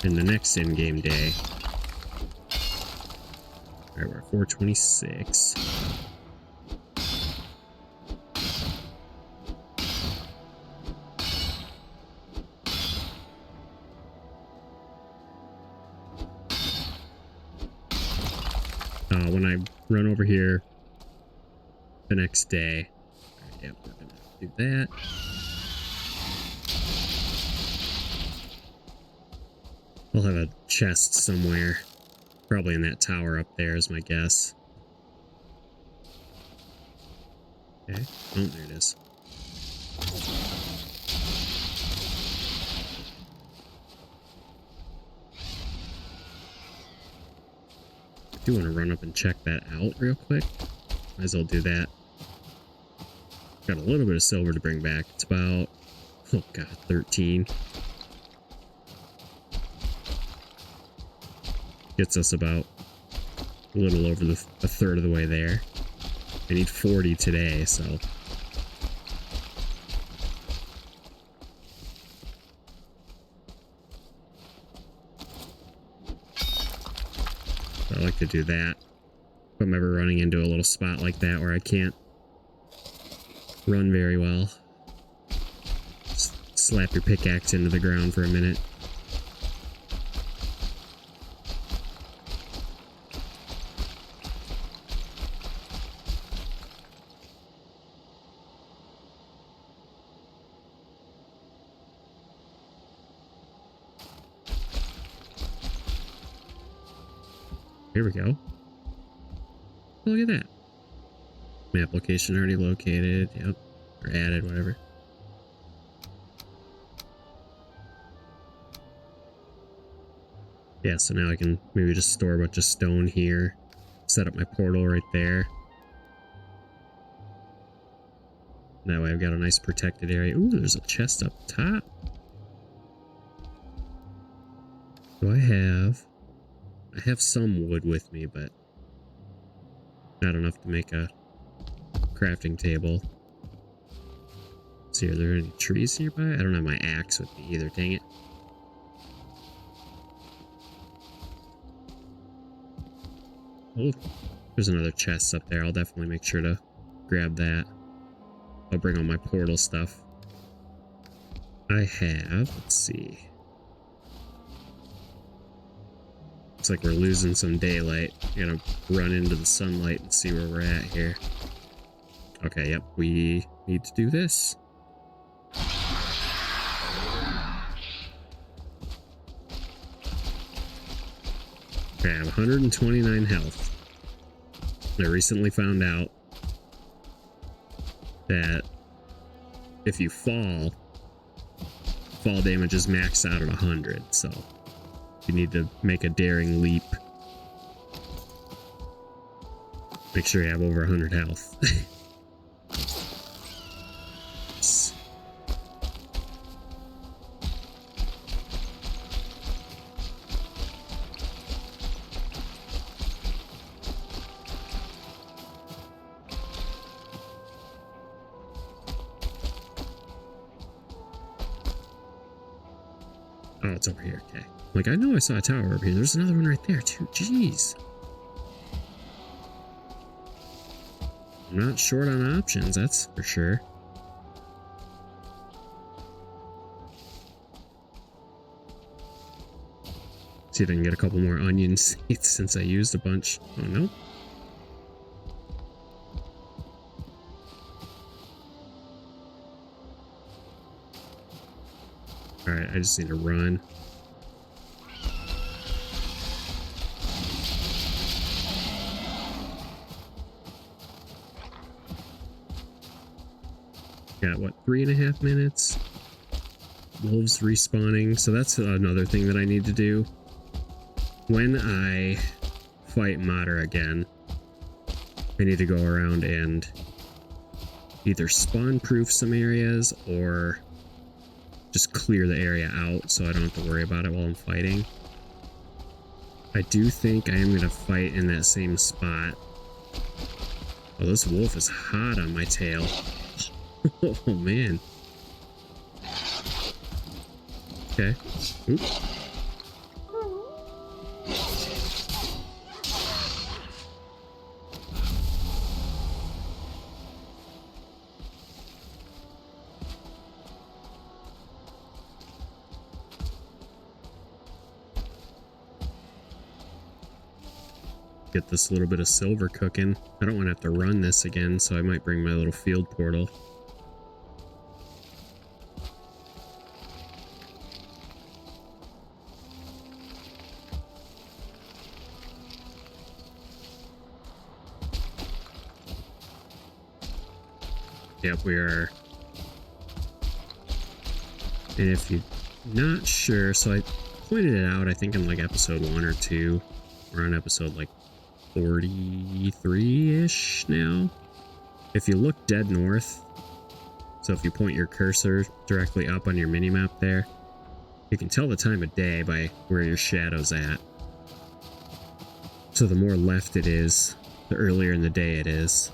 in the next in-game day... Alright, we're at 426. When I run over here the next day... Alright, yep, we're gonna do that. I'll have a chest somewhere. Probably in that tower up there is my guess. Okay. Oh, there it is. I do want to run up and check that out real quick. Might as well do that. Got a little bit of silver to bring back. It's about, oh god, 13. Gets us about a little over a third of the way there. I need 40 today, so. I like to do that. If I'm ever running into a little spot like that where I can't run very well. Just slap your pickaxe into the ground for a minute. Here we go. Oh, look at that. Map location already located. Yep. Or added, whatever. Yeah, so now I can maybe just store a bunch of stone here. Set up my portal right there. That way I've got a nice protected area. Ooh, there's a chest up top. Do I have some wood with me, but not enough to make a crafting table. Let's see, are there any trees nearby? I don't have my axe with me either, dang it. Oh, there's another chest up there. I'll definitely make sure to grab that. I'll bring all my portal stuff. I have, let's see. Looks like we're losing some daylight. Gotta run into the sunlight and see where we're at here. Okay, yep, we need to do this. Okay, I have 129 health. I recently found out that if you fall damage is maxed out at 100, so you need to make a daring leap. Make sure you have over 100 health. Oh, it's over here. Okay. Like, I know I saw a tower over here. There's another one right there, too. Jeez. I'm not short on options, that's for sure. See if I can get a couple more onion seeds since I used a bunch. Oh, no. Alright, I just need to run. Got, what, 3.5 minutes? Wolves respawning. So that's another thing that I need to do. When I fight Mater again, I need to go around and either spawn-proof some areas or just clear the area out so I don't have to worry about it while I'm fighting. I do think I am going to fight in that same spot. Oh, this wolf is hot on my tail. Oh, man. Okay. Oop. Get this little bit of silver cooking. I don't want to have to run this again, so I might bring my little field portal. Yep, we are. And if you're not sure, so I pointed it out, I think in like episode 1 or 2. We're on episode like 43-ish now. If you look dead north, so if you point your cursor directly up on your minimap there, you can tell the time of day by where your shadow's at. So the more left it is, the earlier in the day it is.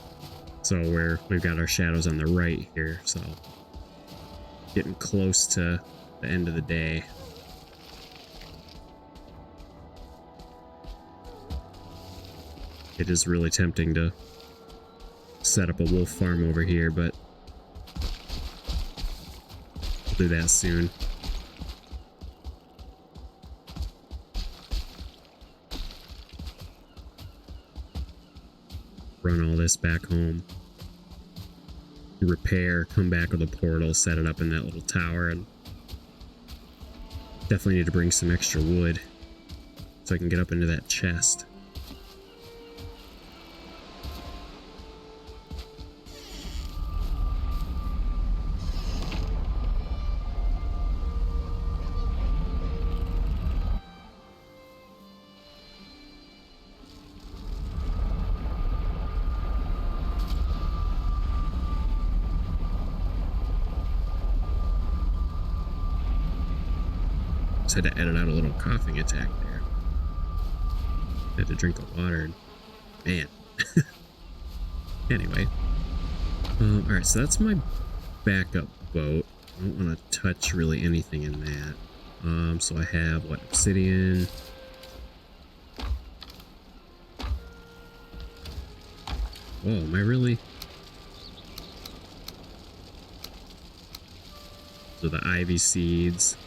So we've got our shadows on the right here, so getting close to the end of the day. It is really tempting to set up a wolf farm over here, but I'll do that soon. Run all this back home. Repair, come back with a portal, set it up in that little tower, and definitely need to bring some extra wood so I can get up into that chest. had to edit out a little coughing attack there. Had to drink the water. Man. Anyway. Alright, so that's my backup boat. I don't want to touch really anything in that. So I have, what, obsidian. Whoa, am I really? So the ivy seeds.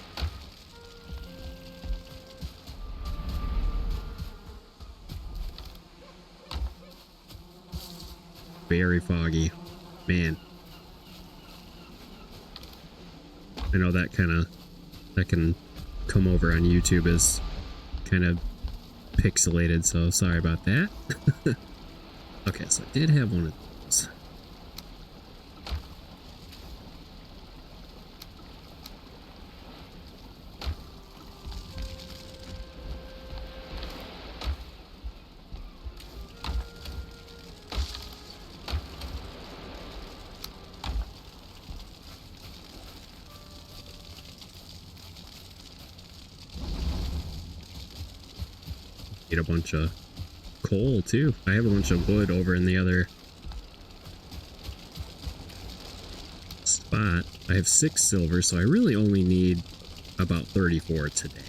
Very foggy. Man. I know that can come over on YouTube as kind of pixelated, so sorry about that. Okay, so I did have one of those. Get a bunch of coal too. I have a bunch of wood over in the other spot. I have 6 silver, so I really only need about 34 today.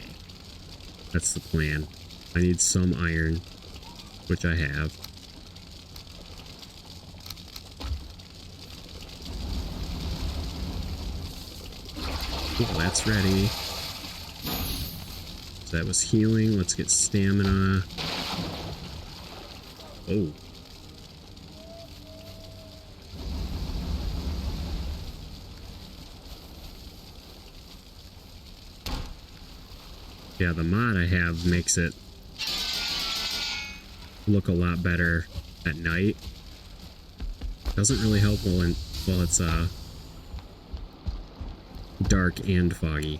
That's the plan. I need some iron, which I have. Oh, that's ready. So that was healing. Let's get stamina. Oh. Yeah, the mod I have makes it look a lot better at night. Doesn't really help while it's dark and foggy.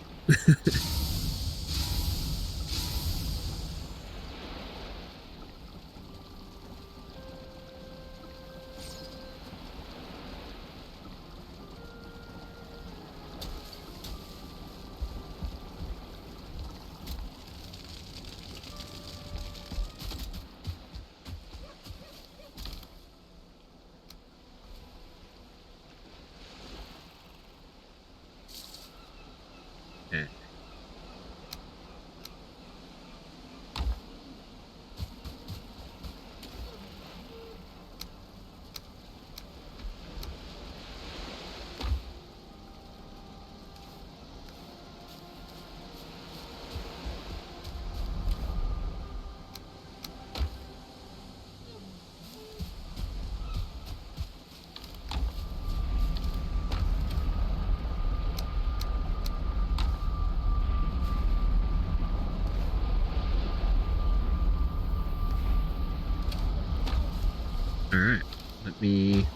Yeah. Alright, let me...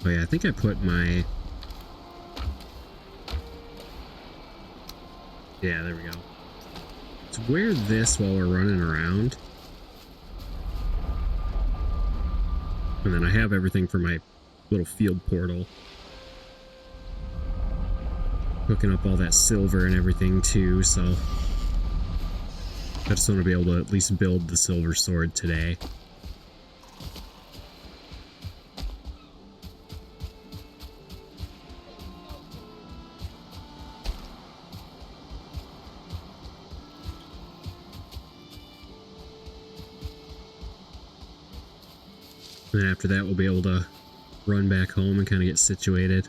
Oh yeah, I think I put my... Yeah, there we go. Let's wear this while we're running around. And then I have everything for my little field portal. Hooking up all that silver and everything too, so... I just want to be able to at least build the silver sword today. And then after that, we'll be able to run back home and kind of get situated.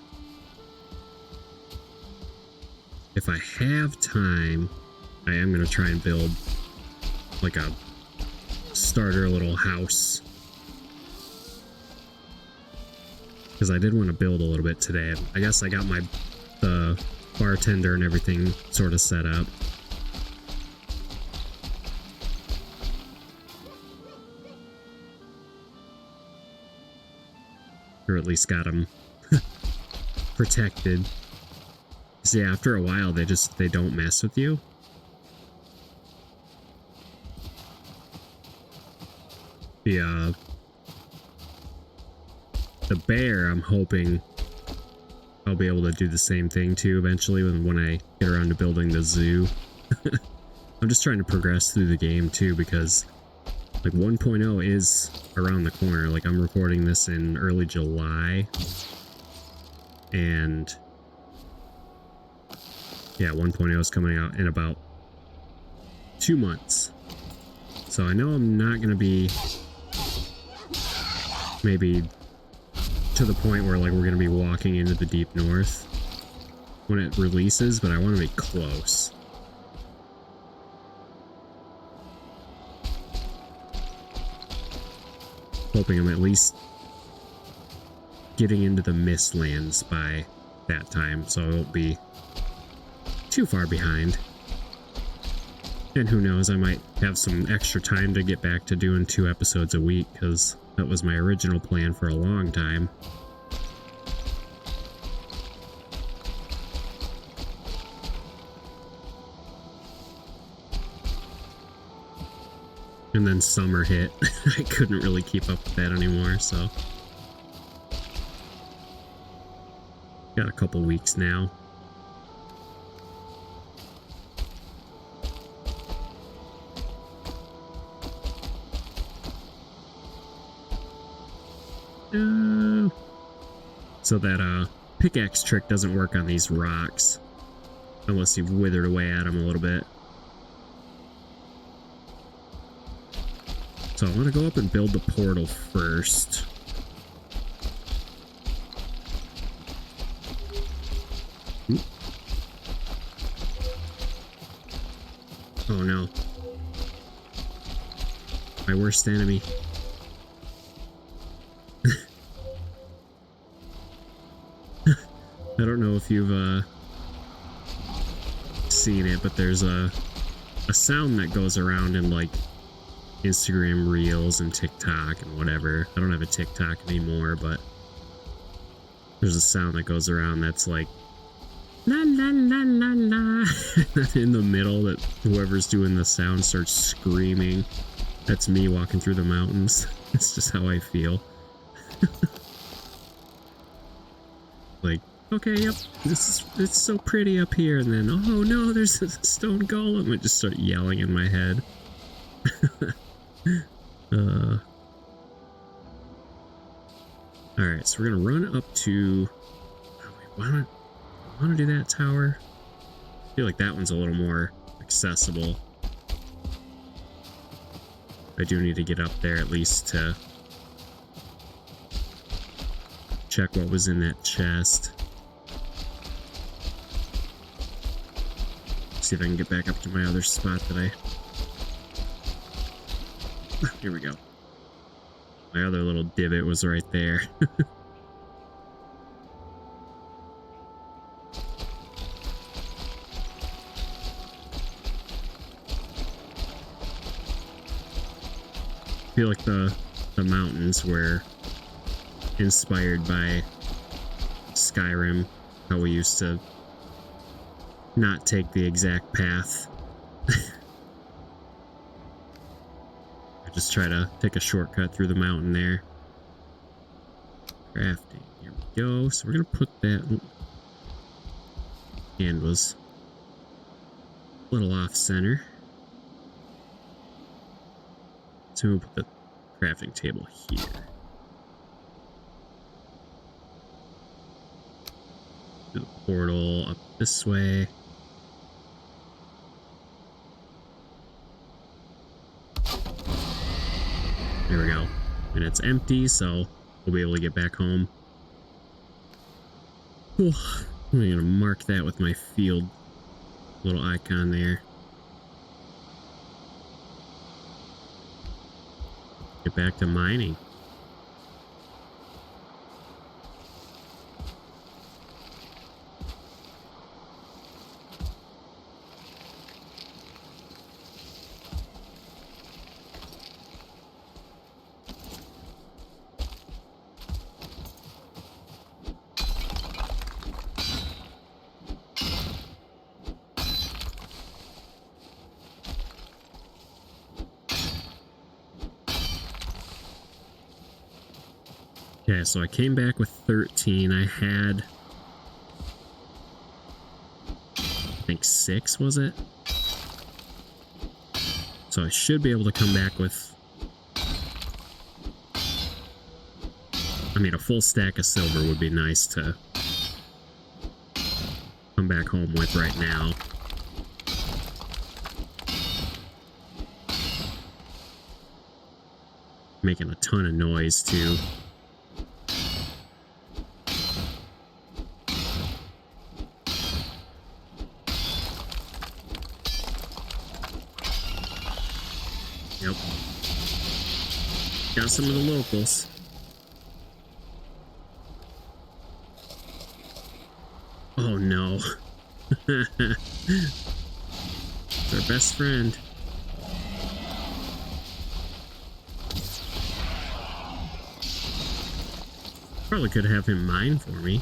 If I have time, I am going to try and build like a starter little house. Because I did want to build a little bit today. I guess I got the bartender and everything sort of set up. Or at least got them protected. So yeah, after a while they don't mess with you. The bear, I'm hoping, I'll be able to do the same thing too eventually when I get around to building the zoo. I'm just trying to progress through the game too, because like 1.0 is around the corner. Like I'm recording this in early July, and yeah, 1.0 is coming out in about 2 months. So I know I'm not going to be maybe to the point where like we're going to be walking into the deep north when it releases, but I want to be close. Hoping I'm at least getting into the Mistlands by that time, so I won't be too far behind. And who knows, I might have some extra time to get back to doing 2 episodes a week, because that was my original plan for a long time. And then summer hit. I couldn't really keep up with that anymore, so. Got a couple weeks now. So that pickaxe trick doesn't work on these rocks unless you've withered away at them a little bit. So I want to go up and build the portal first. Oop. Oh no. My worst enemy. I don't know if you've seen it, but there's a sound that goes around in like Instagram Reels and TikTok and whatever. I don't have a TikTok anymore, but there's a sound that goes around that's like la la la la la in the middle, that whoever's doing the sound starts screaming. That's me walking through the mountains. It's just how I feel. Like, okay, yep, it's so pretty up here, and then, oh no, there's a stone golem. I just start yelling in my head. Alright, so we're gonna run up to... Oh, wanna do that tower? I feel like that one's a little more accessible. I do need to get up there at least to check what was in that chest. See if I can get back up to my other spot that I... Here we go. My other little divot was right there. I feel like the mountains were inspired by Skyrim, how we used to not take the exact path. Just try to take a shortcut through the mountain there. Crafting. Here we go. So we're going to put that... Hand was a little off center. So we'll put the crafting table here. Do the portal up this way. There we go. And it's empty, so we'll be able to get back home. Cool. I'm gonna mark that with my field little icon there. Get back to mining. Okay, so I came back with 13. I had think 6, was it? So I should be able to come back with, I mean, a full stack of silver would be nice to come back home with right now. Making a ton of noise too. Yep. Got some of the locals. Oh no. It's our best friend. Probably could have him mine for me.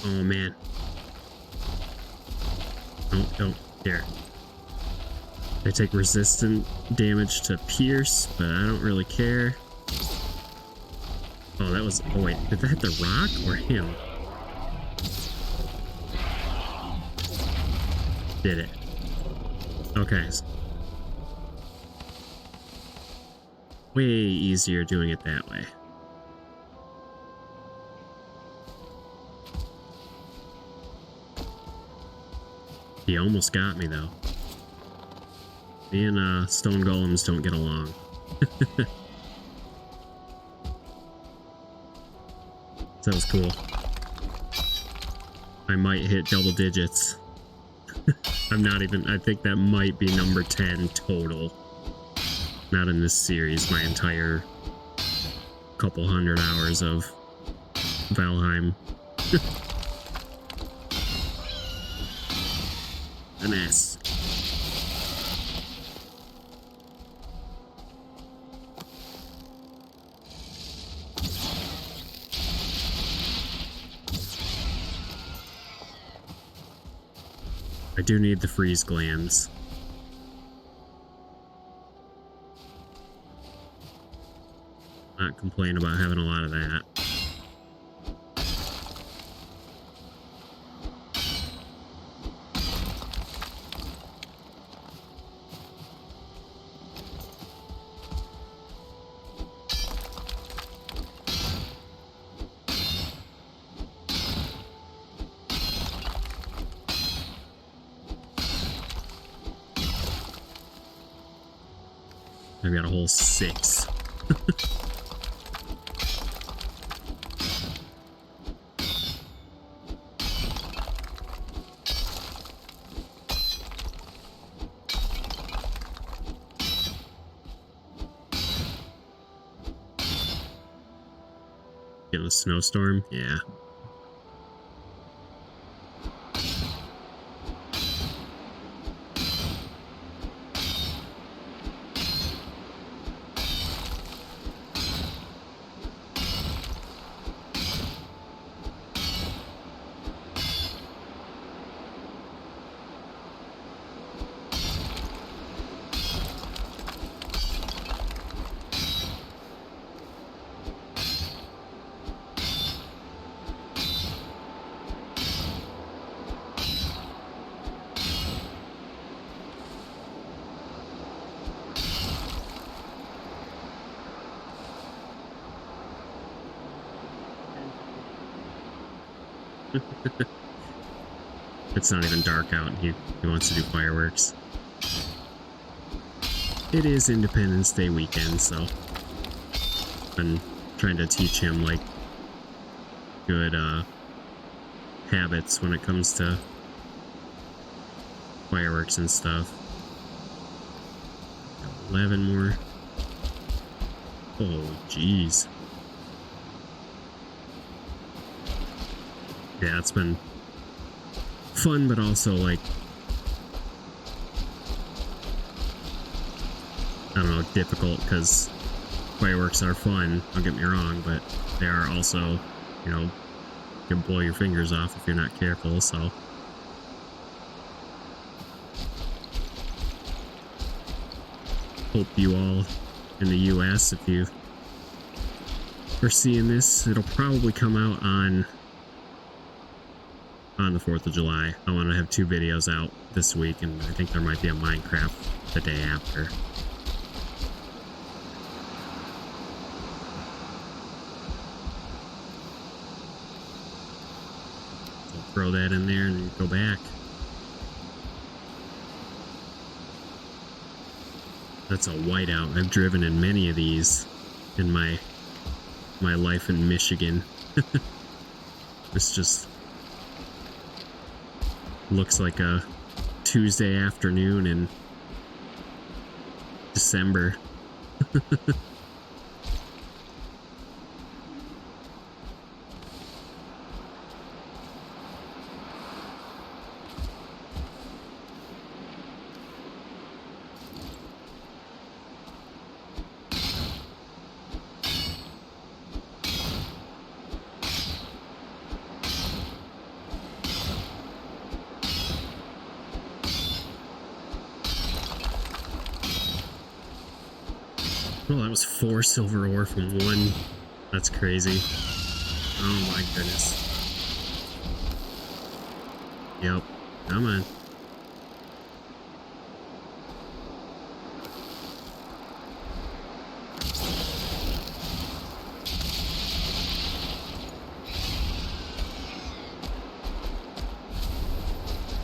Oh man. Don't. Here. They take resistant damage to pierce, but I don't really care. Oh, that was... Oh wait, did that hit the rock or him? Did it. Okay. Way easier doing it that way. He almost got me, though. Me and stone golems don't get along. That was cool. I might hit double digits. I'm not even... I think that might be number 10 total. Not in this series. My entire couple hundred hours of Valheim. An S. I do need the freeze glands. Not complain about having a lot of that. I've got a whole 6. Getting a snowstorm? Yeah. It's not even dark out and he wants to do fireworks. It is Independence Day weekend, so I've been trying to teach him like good habits when it comes to fireworks and stuff. 11 more. Oh, jeez. yeah, it's been fun, but also like, I don't know, difficult, because fireworks are fun, don't get me wrong, but they are also, you know, can blow your fingers off if you're not careful. So hope you all in the US, if you are seeing this, it'll probably come out on the 4th of July. I want to have 2 videos out this week, and I think there might be a Minecraft the day after. So throw that in there and go back. That's a whiteout. I've driven in many of these in my life in Michigan. This just looks like a Tuesday afternoon in December. Well, that was 4 silver ore from 1. That's crazy. Oh my goodness. Yep. Come on.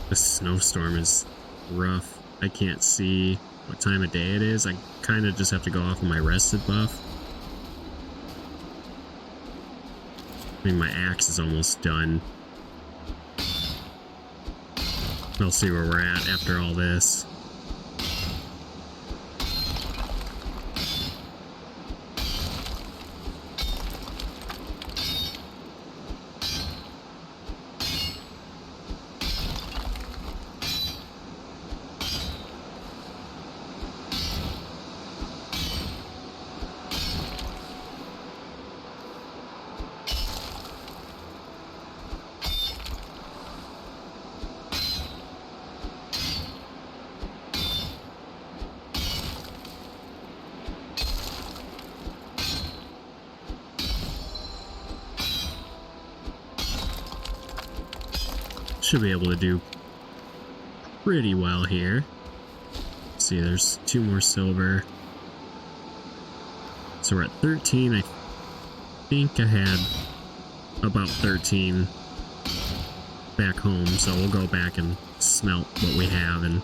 This snowstorm is rough. I can't see what time of day it is. I kind of just have to go off of my rested buff. I mean, my axe is almost done. We'll see where we're at after all this. Should be able to do pretty well here. Let's see, there's 2 more silver. So we're at 13. I think I had about 13 back home, so we'll go back and smelt what we have and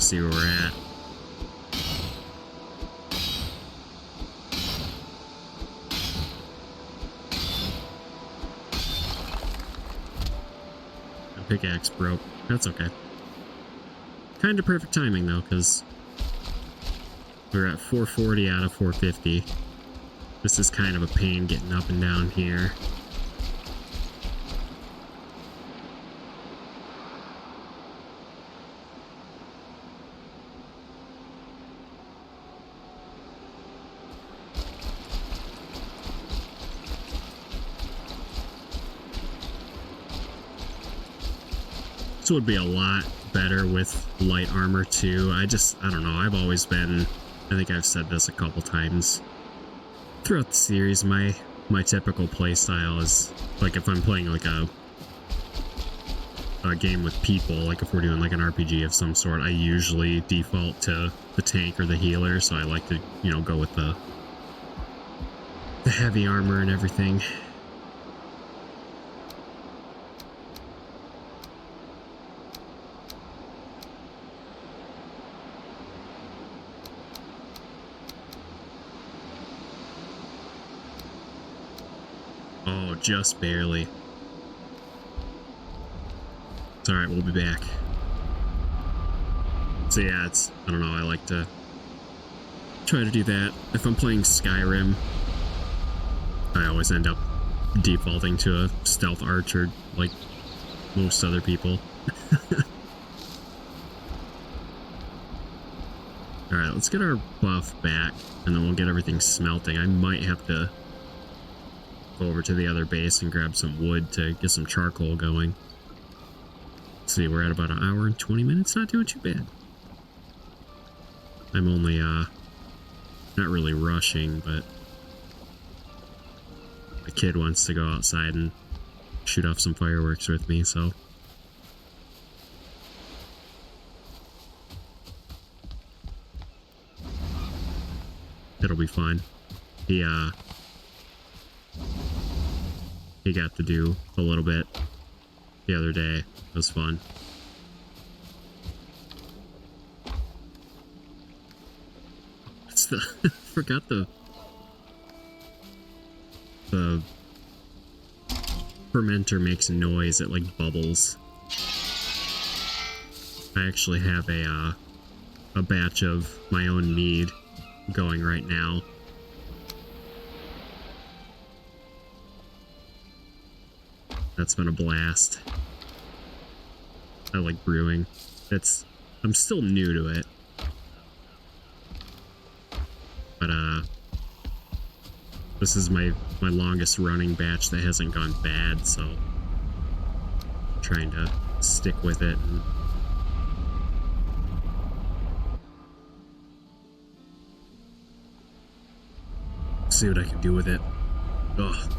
see where we're at. Pickaxe broke. That's okay. Kind of perfect timing though, because we're at 440 out of 450. This is kind of a pain getting up and down here. This would be a lot better with light armor too. I don't know, I've always been, I think I've said this a couple times throughout the series, my typical play style is, like, if I'm playing like a game with people, like if we're doing like an RPG of some sort, I usually default to the tank or the healer, so I like to, you know, go with the heavy armor and everything. Oh, just barely. It's alright, we'll be back. So yeah, I don't know, I like to try to do that. If I'm playing Skyrim, I always end up defaulting to a stealth archer like most other people. Alright, let's get our buff back, and then we'll get everything smelting. I might have to go over to the other base and grab some wood to get some charcoal going. Let's see, we're at about an hour and 20 minutes. Not doing too bad. I'm only, not really rushing, but the kid wants to go outside and shoot off some fireworks with me, so... it'll be fun. He got to do a little bit the other day. It was fun. It's the forgot the fermenter makes a noise. It like bubbles. I actually have a batch of my own mead going right now. That's been a blast. I like brewing. I'm still new to it. But this is my longest running batch that hasn't gone bad, so I'm trying to stick with it and see what I can do with it. Ugh.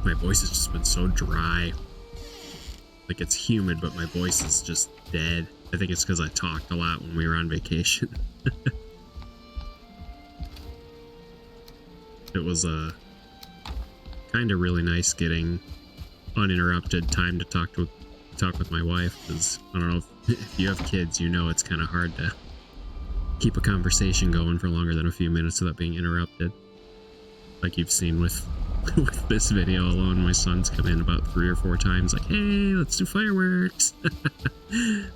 My voice has just been so dry. Like, it's humid, but my voice is just dead. I think it's because I talked a lot when we were on vacation. It was kind of really nice getting uninterrupted time to talk with my wife, because I don't know if you have kids, you know it's kind of hard to keep a conversation going for longer than a few minutes without being interrupted. Like you've seen with this video alone, my son's come in about 3 or 4 times like, hey, let's do fireworks.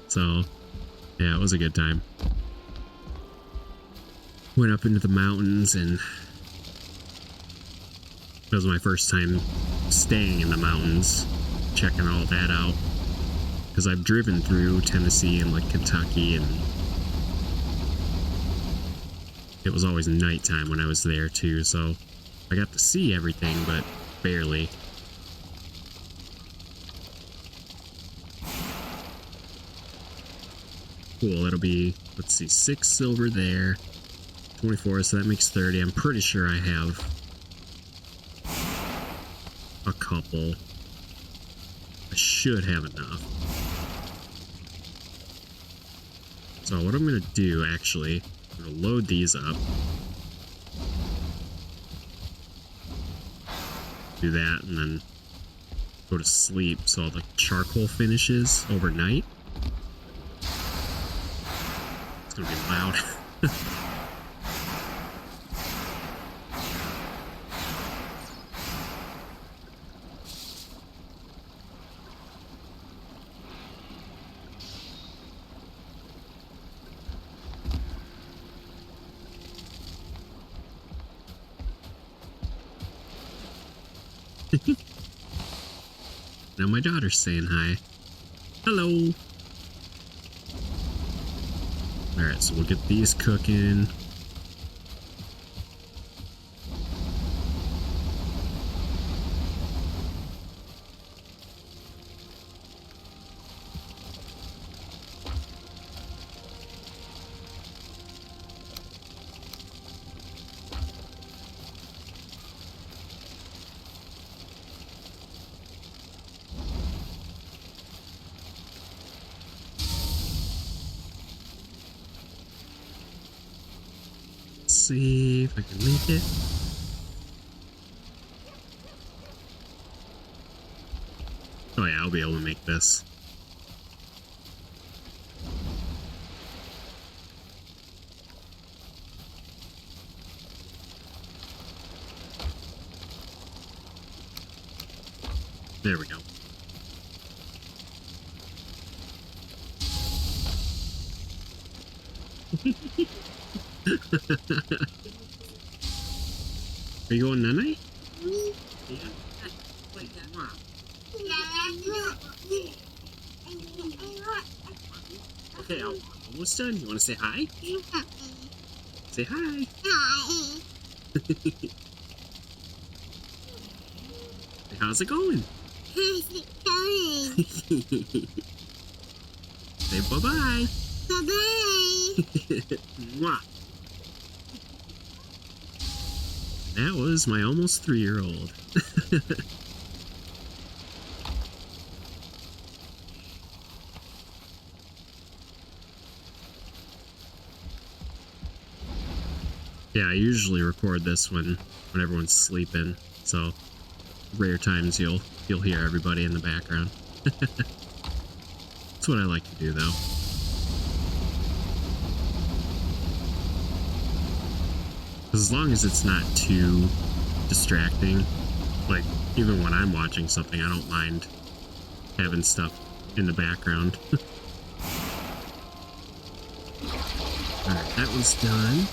So yeah, it was a good time. Went up into the mountains, and it was my first time staying in the mountains, checking all that out, because I've driven through Tennessee and like Kentucky, and it was always nighttime when I was there too, so I got to see everything, but barely. Cool, that'll be, let's see, 6 silver there, 24, so that makes 30. I'm pretty sure I have a couple. I should have enough. So what I'm gonna do, actually, I'm gonna load these up. Do that, and then go to sleep, so all the charcoal finishes overnight. It's gonna be loud. Now my daughter's saying hi. Hello. Alright, so we'll get these cooking. See if I can make it. Oh yeah, I'll be able to make this. There we go. Are you going night-night? Me? Yeah. Mwah. Okay, almost done. You want to say hi? Say hi. How's it going? Say bye-bye. Bye-bye. Mwah. That was my almost 3-year-old. Yeah, I usually record this when everyone's sleeping, so rare times you'll hear everybody in the background. That's what I like to do, though. As long as it's not too distracting, like even when I'm watching something, I don't mind having stuff in the background. Alright, that one's done.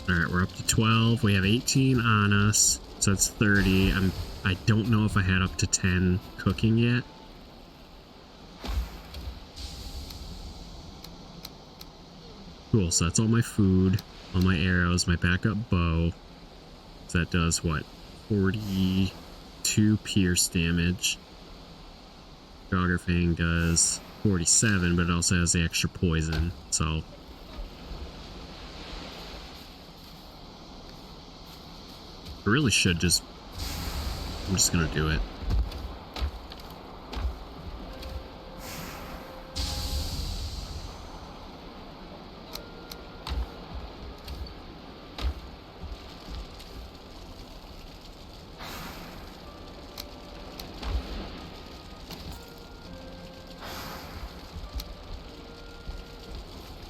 Alright, we're up to 12. We have 18 on us, so it's 30. I don't know if I had up to 10 cooking yet. Cool, so that's all my food, all my arrows, my backup bow. So that does what? 42 pierce damage. Dogger Fang does 47, but it also has the extra poison, so I really should I'm just gonna do it.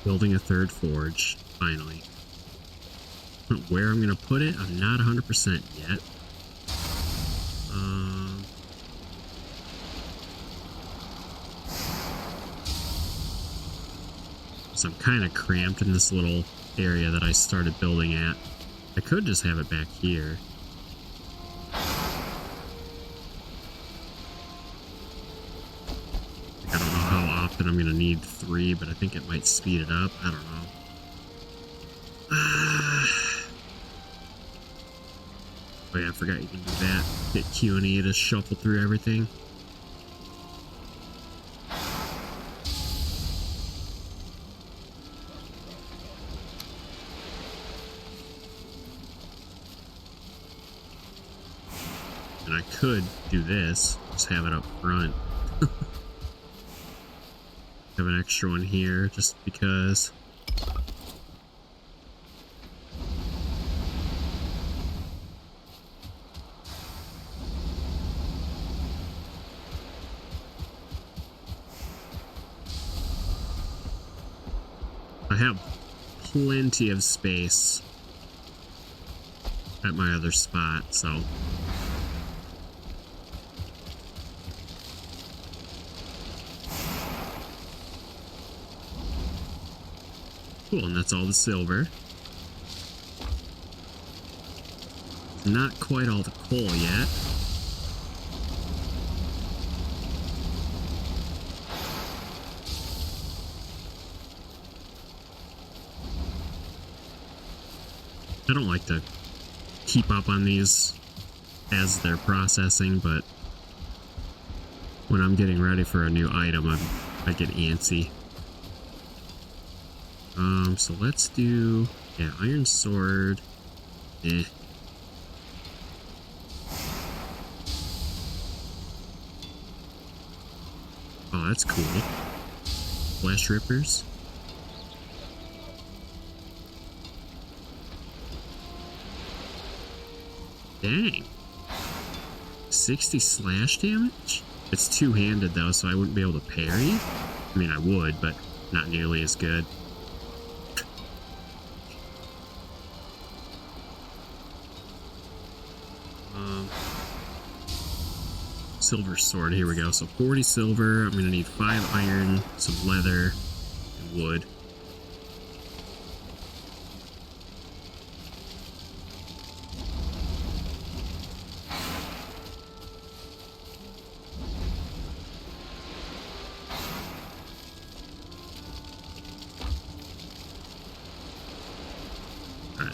Building a third forge, finally. Where I'm gonna put it, I'm not 100% yet. So I'm kind of cramped in this little area that I started building at. I could just have it back here. I don't know how often I'm gonna need 3, but I think it might speed it up. I don't know. Oh yeah, I forgot you can do that. Hit Q and E to shuffle through everything. And I could do this, just have it up front. Have an extra one here, just because. I have plenty of space at my other spot, so. Cool, and that's all the silver. Not quite all the coal yet. I don't like to keep up on these as they're processing, but when I'm getting ready for a new item, I get antsy. So let's do, yeah, iron sword. Oh, that's cool. Flesh rippers. Dang. 60 slash damage? It's two-handed though, so I wouldn't be able to parry. I mean, I would, but not nearly as good. Silver sword, here we go. So 40 silver, I'm gonna need 5 iron, some leather, and wood.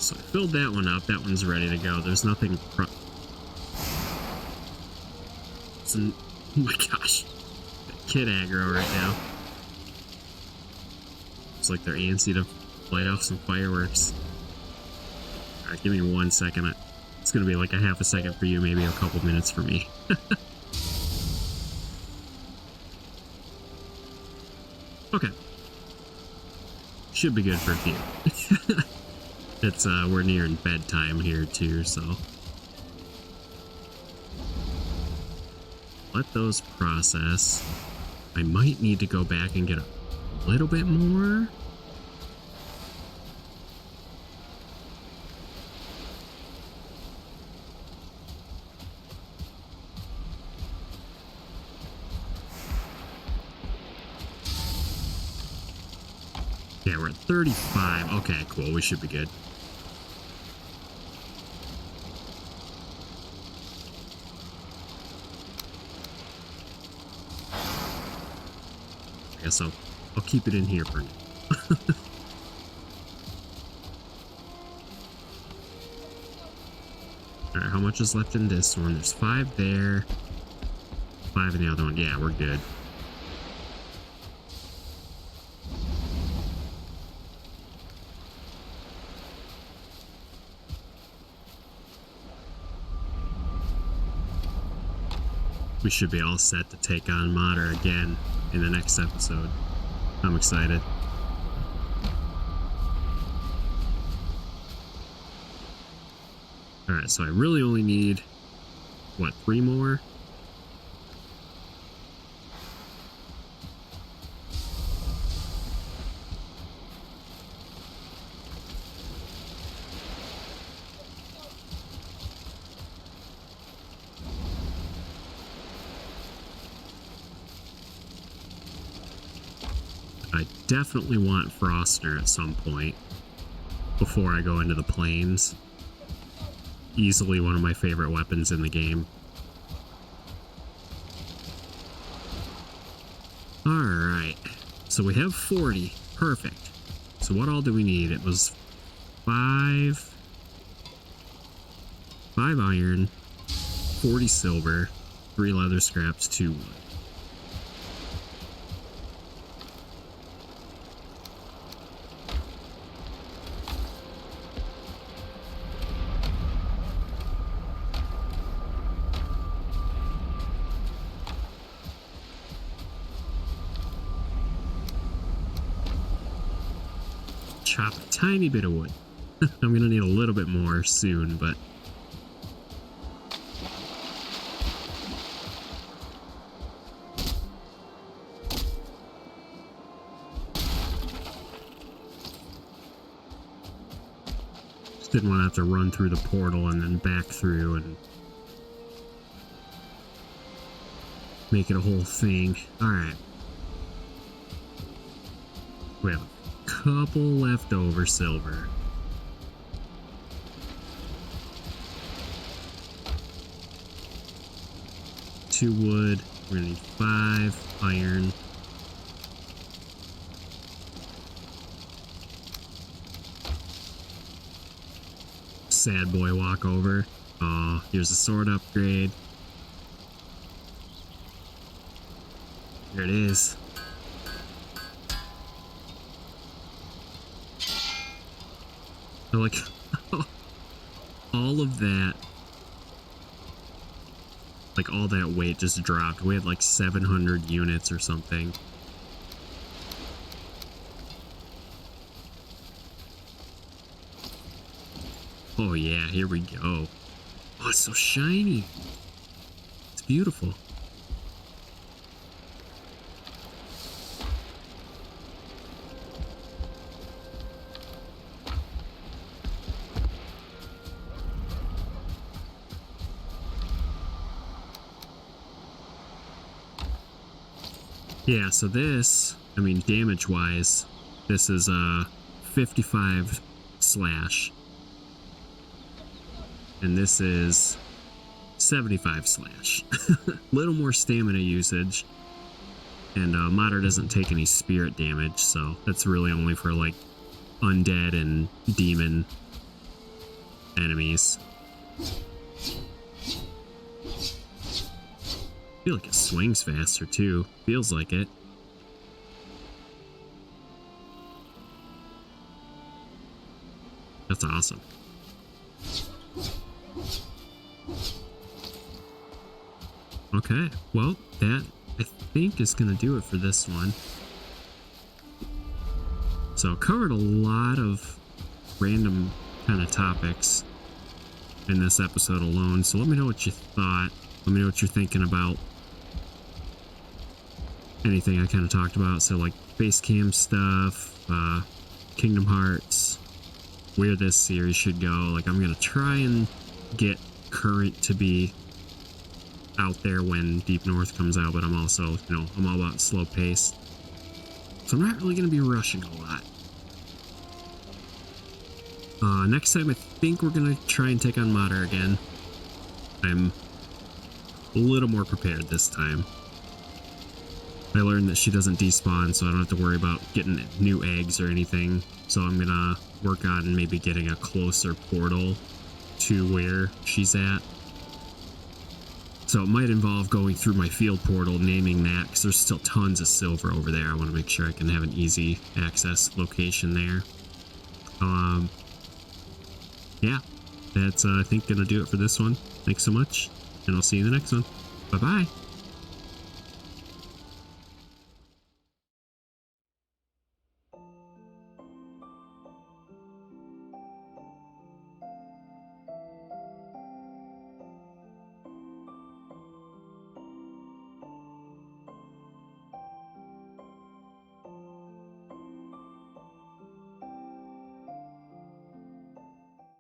so I filled that one up. That one's ready to go. There's nothing. Oh my gosh. Kid aggro right now. It's like they're antsy to light off some fireworks. Alright, give me 1 second. It's gonna be like a half a second for you, maybe a couple minutes for me. Okay. Should be good for a few. It's we're nearing bedtime here too, so let those process. I might need to go back and get a little bit more. Yeah, we're at 35. Okay, cool. We should be good. I guess I'll keep it in here for now. Alright, how much is left in this one? There's 5 there. 5 in the other one. Yeah, we're good. We should be all set to take on Mater again in the next episode. I'm excited. Alright, so I really only need, what, 3 more? I definitely want Frostner at some point before I go into the plains. Easily one of my favorite weapons in the game. Alright, so we have 40. Perfect. So what all do we need? It was 5 iron, 40 silver, 3 leather scraps, 2 wood. Chop a tiny bit of wood. I'm gonna need a little bit more soon, but just didn't want to have to run through the portal and then back through and make it a whole thing. Alright. We have a couple leftover silver. Two wood. We're gonna need 5 iron. Sad boy walkover. Aw, here's a sword upgrade. There it is. I like all of that, like all that weight just dropped. We had like 700 units or something. Oh yeah, here we go. Oh, it's so shiny. It's beautiful. Yeah, so this, I mean, damage-wise, this is 55 slash. And this is 75 slash. Little more stamina usage. And Mater doesn't take any spirit damage, so that's really only for, like, undead and demon enemies. I feel like it swings faster too. Feels like it. That's awesome. Okay, well, that I think is gonna do it for this one. So covered a lot of random kind of topics in this episode alone. So let me know what you thought. Let me know what you're thinking about anything I kind of talked about. So like base cam stuff, Kingdom Hearts, where this series should go. Like I'm gonna try and get current to be out there when Deep North comes out, but I'm also, you know, I'm all about slow pace. So I'm not really gonna be rushing a lot. Next time I think we're gonna try and take on Mater again. I'm a little more prepared this time. I learned that she doesn't despawn, so I don't have to worry about getting new eggs or anything. So I'm gonna work on maybe getting a closer portal to where she's at. So it might involve going through my field portal, naming that, because there's still tons of silver over there. I want to make sure I can have an easy access location there. Yeah, that's I think gonna do it for this one. Thanks so much, and I'll see you in the next one. Bye bye.